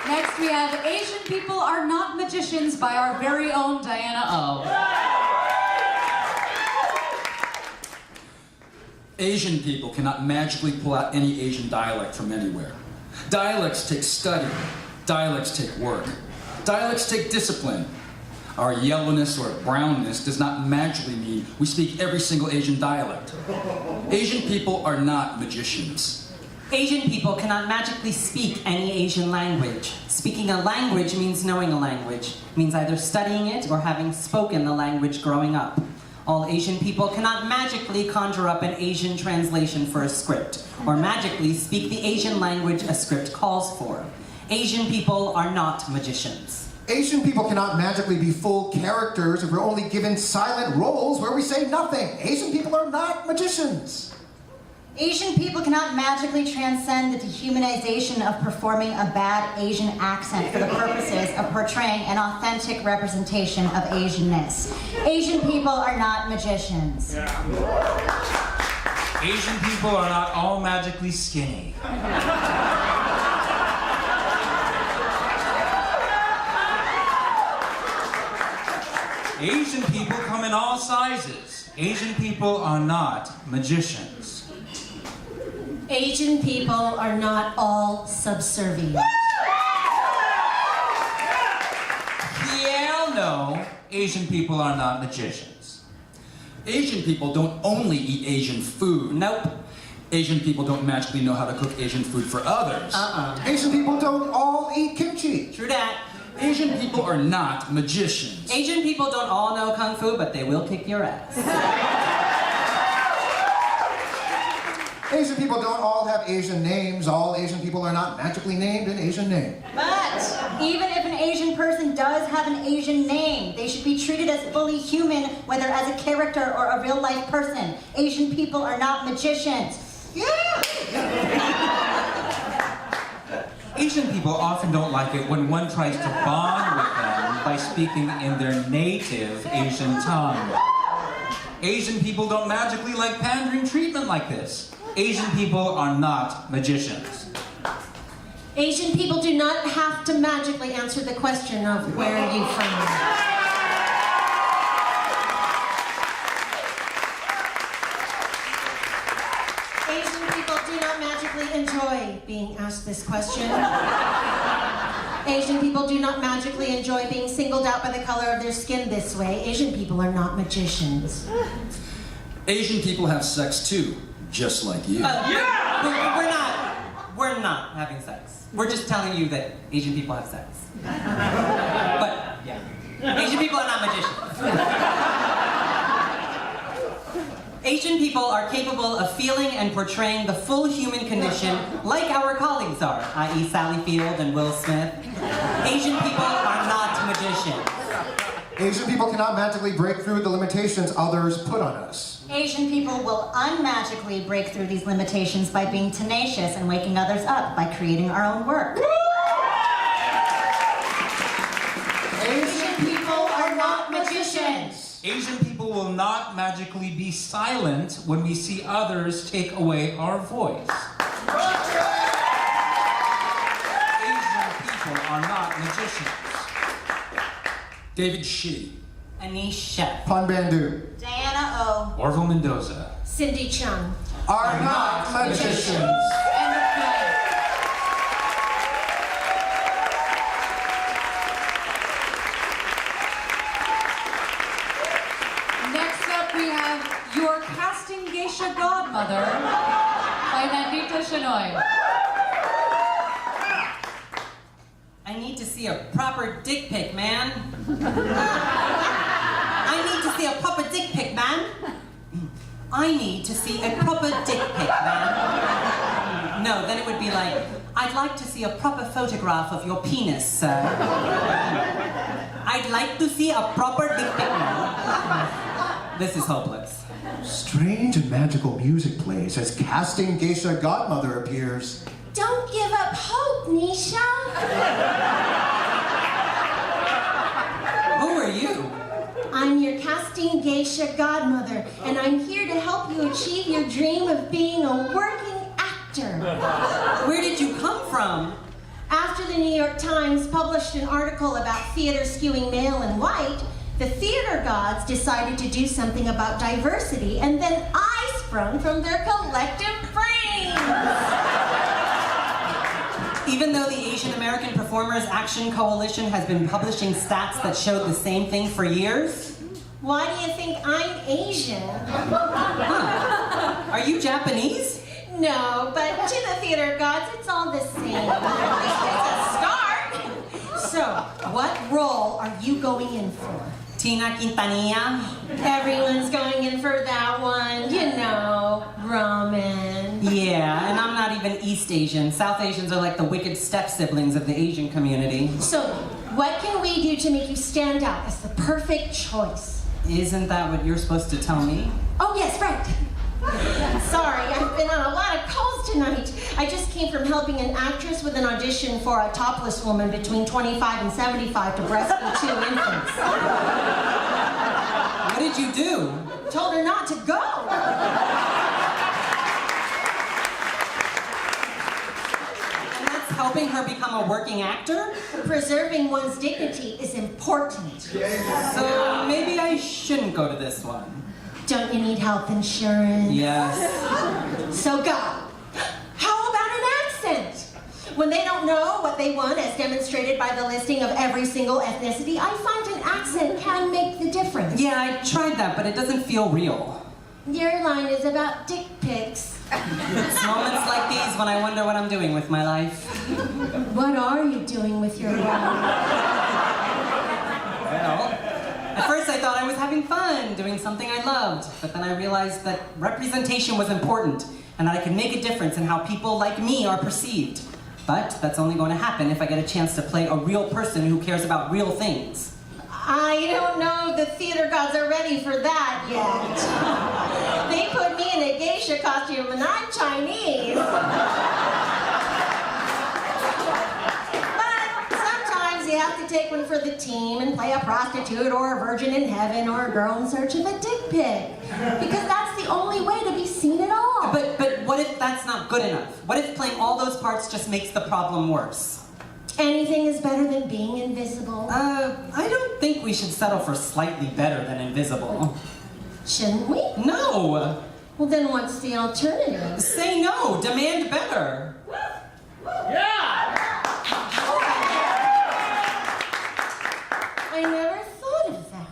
Next we have Asian People Are Not Magicians by our very own Diana O. Asian people cannot magically pull out any Asian dialect from anywhere. Dialects take study. Dialects take work. Dialects take discipline. Our yellowness or brownness does not magically mean we speak every single Asian dialect. Asian people are not magicians. Asian people cannot magically speak any Asian language. Speaking a language means knowing a language. It means either studying it or having spoken the language growing up. All Asian people cannot magically conjure up an Asian translation for a script, or magically speak the Asian language a script calls for. Asian people are not magicians. Asian people cannot magically be full characters if we're only given silent roles where we say nothing. Asian people are not magicians. Asian people cannot magically transcend the dehumanization of performing a bad Asian accent for the purposes of portraying an authentic representation of Asianness. Asian people are not magicians. Asian people are not all magically skinny. Asian people come in all sizes. Asian people are not magicians. Asian people are not all subservient. Hell no, Asian people are not magicians. Asian people don't only eat Asian food. Nope. Asian people don't magically know how to cook Asian food for others. Asian people don't all eat kimchi. True that. Asian people are not magicians. Asian people don't all know Kung Fu, but they will kick your ass. Asian people don't all have Asian names. All Asian people are not magically named an Asian name. But even if an Asian person does have an Asian name, they should be treated as fully human, whether as a character or a real-life person. Asian people are not magicians. Asian people often don't like it when one tries to bond with them by speaking in their native Asian tongue. Asian people don't magically like pandering treatment like this. Asian people are not magicians. Asian people do not have to magically answer the question of where are you from. Asian people do not magically enjoy being asked this question. Asian people do not magically enjoy being singled out by the color of their skin this way. Asian people are not magicians. Asian people have sex too, just like you. We're not having sex. We're just telling you that Asian people have sex. But, yeah. Asian people are not magicians. Asian people are capable of feeling and portraying the full human condition like our colleagues are, i.e. Sally Field and Will Smith. Asian people are not magicians. Asian people cannot magically break through the limitations others put on us. Asian people will unmagically break through these limitations by being tenacious and waking others up by creating our own work. Asian people are not magicians. Asian people will not magically be silent when we see others take away our voice. Asian people are not magicians. David Shih. Aneesh, Sheth. Bandhu Diana O. Orville, Mendoza. Cindy Cheung. are not magicians. End of play. Next up, we have Your Casting Geisha Godmother by Nandita Shenoy. I need to see a proper dick pic, man. I need to see a proper dick pic, man. I need to see a proper dick pic, man. No, then it would be like, I'd like to see a proper photograph of your penis, sir. I'd like to see a proper dick pic, man. This is hopeless. Strange and magical music plays as casting geisha godmother appears. Don't give up hope, Nisha. Who are you? I'm your casting geisha godmother, and I'm here to help you achieve your dream of being a working actor. Where did you come from? After the New York Times published an article about theater skewing male and white, the theater gods decided to do something about diversity, and then I sprung from their collective brains. Even though the Asian American Performers Action Coalition has been publishing stats that showed the same thing for years? Why do you think I'm Asian? Huh. Are you Japanese? No, but to the theater gods, it's all the same. At least it's a start. So, what role are you going in for? Tina Quintanilla? Everyone's going in for that one, you know, ramen. Yeah, and I'm not even East Asian. South Asians are like the wicked step-siblings of the Asian community. So, what can we do to make you stand out as the perfect choice? Isn't that what you're supposed to tell me? Oh, yes, right. Sorry, I've been on a lot of calls tonight. I just came from helping an actress with an audition for a topless woman between 25 and 75 to breastfeed 2 infants. What did you do? Told her not to go. And that's helping her become a working actor? Preserving one's dignity is important. So maybe I shouldn't go to this one. Don't you need health insurance? Yes. So go. How about an accent? When they don't know what they want, as demonstrated by the listing of every single ethnicity, I find an accent can make the difference. Yeah, I tried that, but it doesn't feel real. Your line is about dick pics. It's moments like these when I wonder what I'm doing with my life. What are you doing with your life? Well, at first I thought I was having fun, doing something I loved, but then I realized that representation was important, and that I could make a difference in how people like me are perceived. But that's only going to happen if I get a chance to play a real person who cares about real things. I don't know if the theater gods are ready for that yet. They put me in a geisha costume and I'm Chinese. But sometimes you have to take one for the team and play a prostitute or a virgin in heaven or a girl in search of a dick pic. Because that's the only way to be seen at all. But what if that's not good enough? What if playing all those parts just makes the problem worse? Anything is better than being invisible. I don't think we should settle for slightly better than invisible. Shouldn't we? No! Well, then what's the alternative? Say no! Demand better! I never thought of that.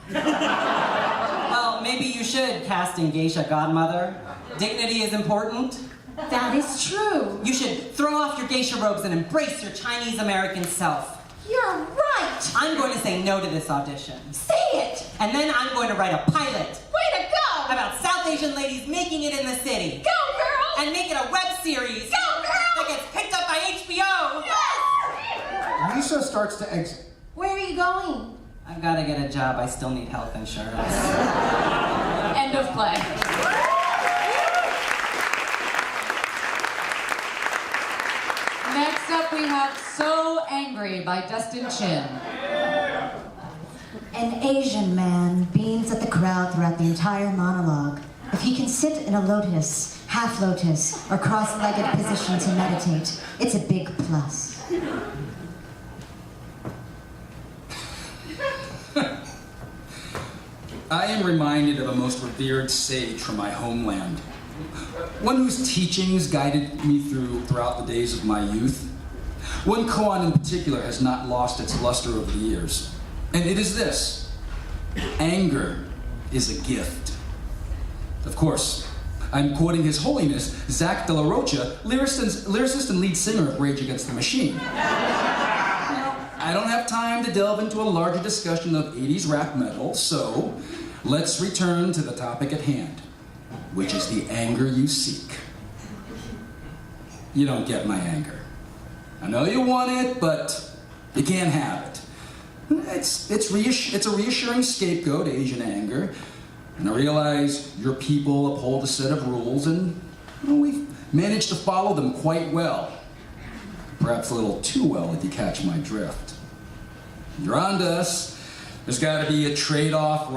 Well, maybe you should, casting geisha godmother. Dignity is important. That is true. You should throw off your geisha robes and embrace your Chinese American self. You're right. I'm going to say no to this audition. Say it. And then I'm going to write a pilot Way to go. about South Asian ladies making it in the city. Go, girl. And make it a web series Go, girl. that gets picked up by HBO. Yes. Lisa starts to exit. Where are you going? I've got to get a job. I still need health insurance. End of play. Next up, we have So Angry by Dustin Chinn. An Asian man beams at the crowd throughout the entire monologue. If he can sit in a lotus, half lotus, or cross-legged position to meditate, it's a big plus. I am reminded of a most revered sage from my homeland. One whose teachings guided me throughout the days of my youth. One koan in particular has not lost its luster over the years. And it is this: anger is a gift. Of course, I'm quoting His Holiness, Zach De La Rocha, lyricist and lead singer of Rage Against the Machine. I don't have time to delve into a larger discussion of 80s rap metal, so let's return to the topic at hand, which is the anger you seek. You don't get my anger. I know you want it, but you can't have it. It's a reassuring scapegoat, Asian anger, and I realize your people uphold a set of rules, and we've managed to follow them quite well. Perhaps a little too well, if you catch my drift. You're on to us. There's got to be a trade-off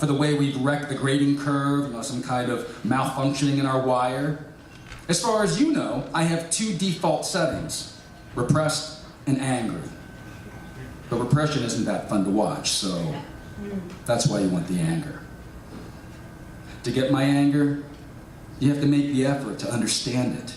for the way we've wrecked the grading curve, some kind of malfunctioning in our wire. As far as you know, I have 2 default settings: repressed and angry. But repression isn't that fun to watch, so that's why you want the anger. To get my anger, you have to make the effort to understand it.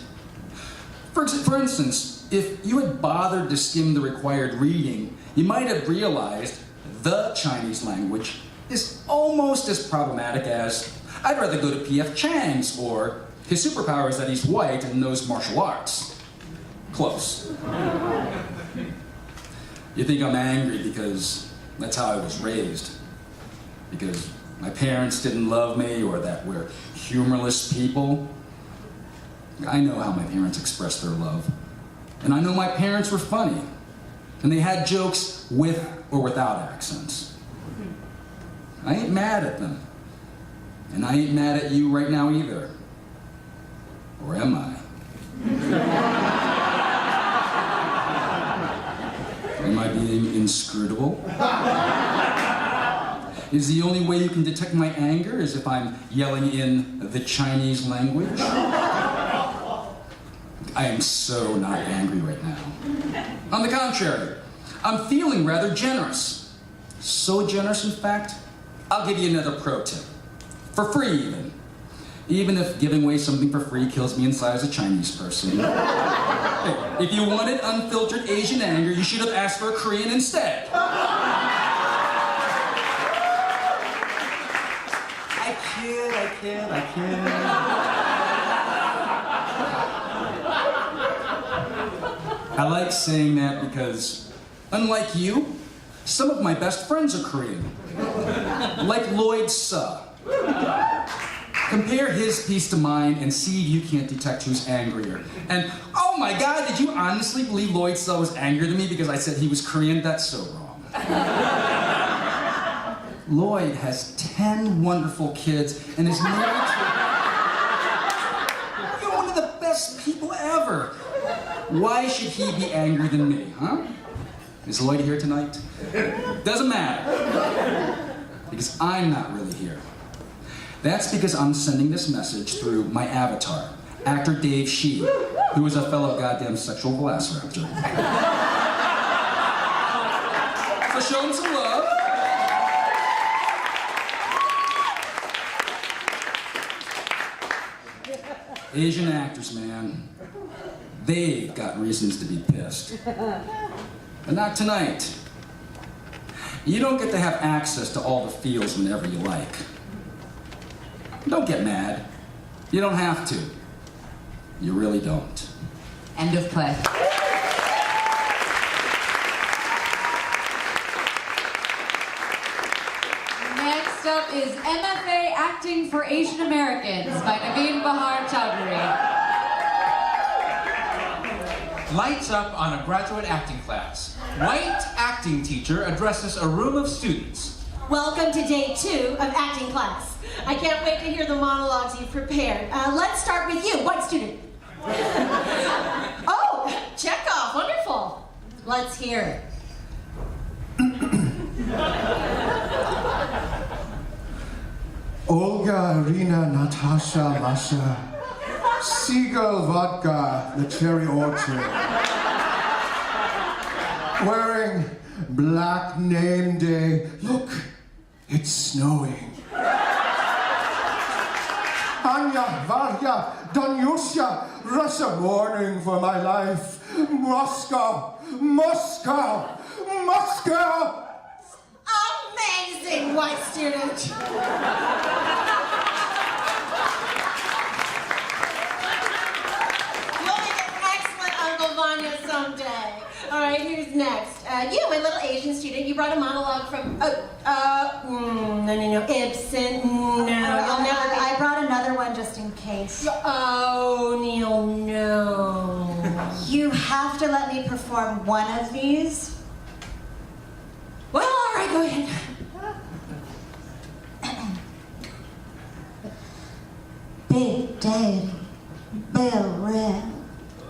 For instance, if you had bothered to skim the required reading, you might have realized the Chinese language is almost as problematic as I'd rather go to P.F. Chang's, or his superpower is that he's white and knows martial arts. Close. You think I'm angry because that's how I was raised. Because my parents didn't love me, or that we're humorless people. I know how my parents expressed their love. And I know my parents were funny. And they had jokes with or without accents. I ain't mad at them. And I ain't mad at you right now either. Or am I? Am I being inscrutable? Is the only way you can detect my anger is if I'm yelling in the Chinese language? I am so not angry right now. On the contrary, I'm feeling rather generous. So generous, in fact, I'll give you another pro tip. For free, even. Even if giving away something for free kills me inside as a Chinese person. Hey, if you wanted unfiltered Asian anger, you should have asked for a Korean instead. I kid. I like saying that because, unlike you, some of my best friends are Korean. Like Lloyd. Compare his piece to mine and see if you can't detect who's angrier. And, oh my God, did you honestly believe Lloyd was angrier than me because I said he was Korean? That's so wrong. Lloyd has 10 wonderful kids and is married to... You're one of the best people ever. Why should he be angrier than me, huh? Is Lloyd here tonight? Doesn't matter. Because I'm not really here. That's because I'm sending this message through my avatar, actor Shih, who is a fellow goddamn sexual velociraptor. So show him some love. Asian actors, man, they've got reasons to be pissed. But not tonight. You don't get to have access to all the feels whenever you like. Don't get mad. You don't have to. You really don't. End of play. Next up is MFA Acting for Asian Americans by Naveen, Bahar, Choudhury. Lights up on a graduate acting class. White acting teacher addresses a room of students. Welcome to day 2 of acting class. I can't wait to hear the monologues you've prepared. Let's start with you, white student. Oh, Chekhov, wonderful. Let's hear it. Olga, Irina, Natasha, Masha, Seagull Vodka, the Cherry Orchard. Wearing black name day. Look, it's snowing. Anya, Varya, Danyusha, Russia mourning for my life. Moscow, Moscow, Moscow! Amazing, white student. You'll make an excellent Uncle Vanya someday. All right, who's next? You, my little Asian student, you brought a monologue from, no, Ibsen, no, you'll never I brought another one just in case. Oh, Neil, no. You have to let me perform one of these. Well, all right, go ahead. Big Daddy, Bell Rap,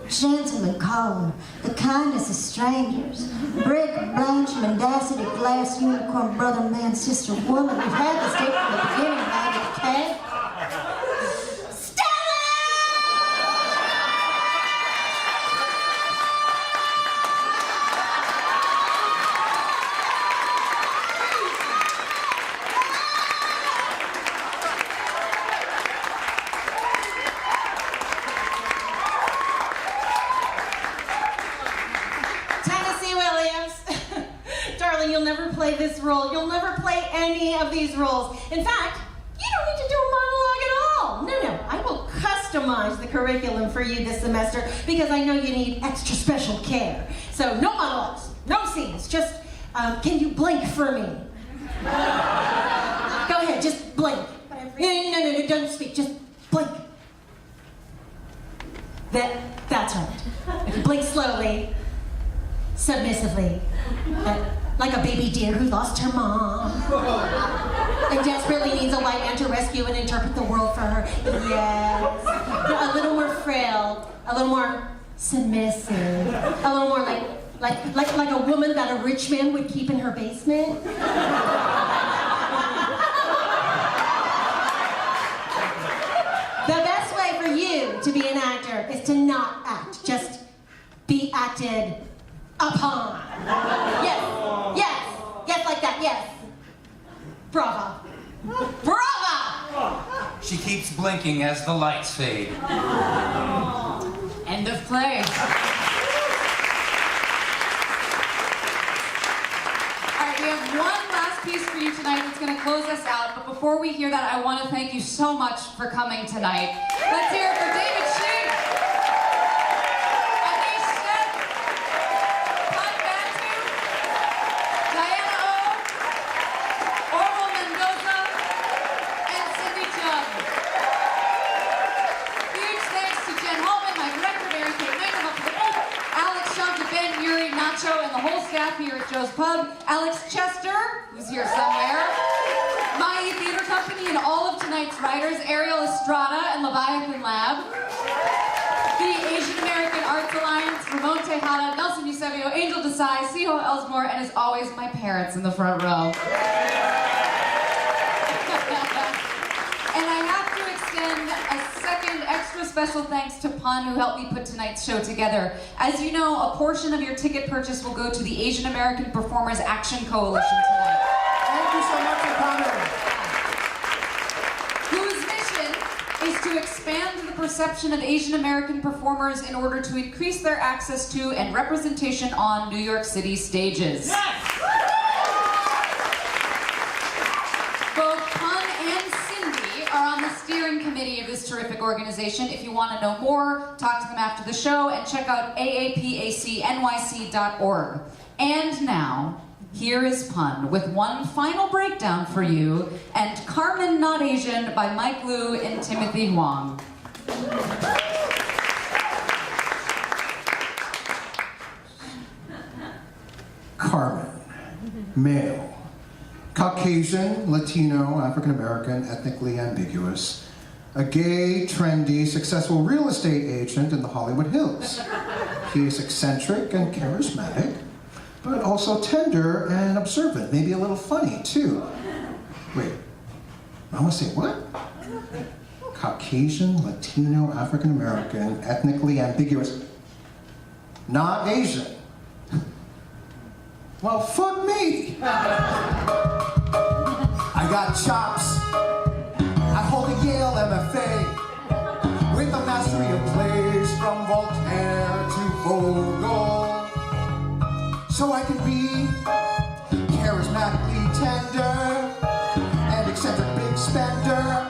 Gentleman Caller, the kindness of strangers, Brick, Blanche, Mendacity, Glass, Unicorn, Brother, Man, Sister, Woman. We've had this date from the beginning, Maggie, okay? You'll never play this role. You'll never play any of these roles. In fact, you don't need to do a monologue at all. No, I will customize the curriculum for you this semester because I know you need extra special care. So no monologues, no scenes, just, can you blink for me? Go ahead, just blink. No, don't speak, just blink. That's right. If you blink slowly, submissively, like a baby deer who lost her mom and desperately needs a white man to rescue and interpret the world for her. Yes. A little more frail, a little more submissive, a little more like a woman that a rich man would keep in her basement. The best way for you to be an actor is to not act, just be acted upon. Yes, like that, yes. Brava. She keeps blinking as the lights fade. End of play. All right, we have one last piece for you tonight that's going to close us out. But before we hear that, I want to thank you so much for coming tonight. Let's hear it for David Shih, Aneesh, Sheth, Bandhu, Diana O, Orville, Mendoza, and Cindy Cheung. Huge thanks to Jenn, my director, Mary Kate Maynard, up to the old Alex, Sean, Ben, Yuri, Nacho, and the whole staff here at Joe's Pub. Alex Chester, who's here somewhere. Mahi Theater Company and all of tonight's writers, Ariel Estrada and Leviathan Lab. The Asian American Arts Alliance, Ramon Tejada, Nelson Eusebio, Angel Desai, Siho Elsmore, and as always, my parents in the front row. And I have to extend a second extra special thanks to Pun, who helped me put tonight's show together. As you know, a portion of your ticket purchase will go to the Asian American Performers Action Coalition tonight. Thank you so much for coming. Whose mission is to expand the perception of Asian American performers in order to increase their access to and representation on New York City stages. Yes! Both Pun and Cindy are on the steering committee of this terrific organization. If you want to know more, talk to them after the show and check out aapacnyc.org. And now, here is Pun with one final breakdown for you and Carmen Not Asian by Mike Liu and Timothy Huang. Carmen, male, Caucasian, Latino, African American, ethnically ambiguous, a gay, trendy, successful real estate agent in the Hollywood Hills. He is eccentric and charismatic, but also tender and observant, maybe a little funny too. Wait, I want to say what? Caucasian, Latino, African American, ethnically ambiguous, not Asian. Well, fuck me. I got chops. I hold a Yale MFA with a mastery of plays from Voltaire to Vogel. So I can be charismatically tender and eccentric big spender.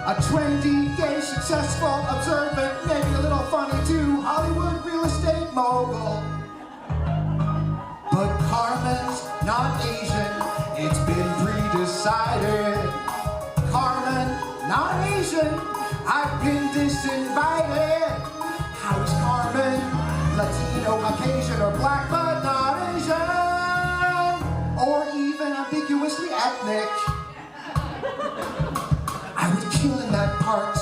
A trendy, gay, successful, observant, maybe a little funny too, Hollywood real estate mogul. But Carmen's not Asian, it's been pre-decided. Carmen, not Asian, I've been disinvited. How is Carmen? Latino, Caucasian, or black, but not Asian? Or even ambiguously ethnic? I would kill in that part.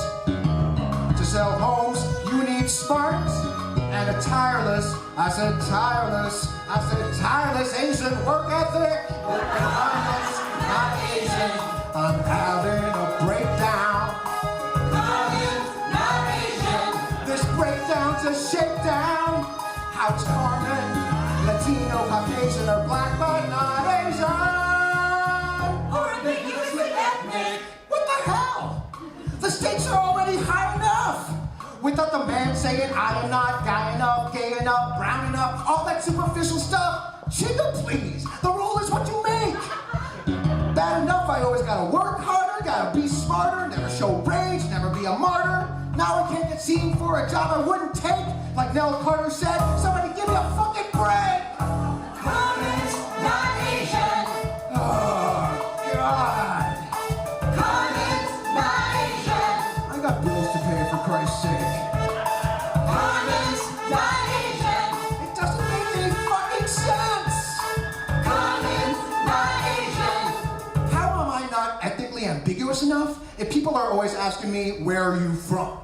To sell homes, you need smarts and a tireless, I said tireless Asian work ethic. Carmen's not Asian, I'm having a breakdown. Carmen's not Asian, this breakdown's a shakedown. How's Carmen? Latino, Caucasian, or black, but not Asian? Or ambiguously ethnic? What the hell? The stakes are already high enough. Without the man saying, I am not guy enough, gay enough, brown enough, all that superficial stuff. Chill, please. The role is what you make. Bad enough, I always gotta work harder, gotta be smarter, never show rage, never be a martyr. Now I can't get seen for a job I wouldn't take. Like Nell Carter said, somebody give me a fucking break. Carmen's not Asian. Oh, God. Carmen's not Asian. I got bills to pay, for Christ's sake. Carmen's not Asian. It doesn't make any fucking sense. Carmen's not Asian. How am I not ethnically sufficiently ambiguous enough if people are always asking me, where are you from?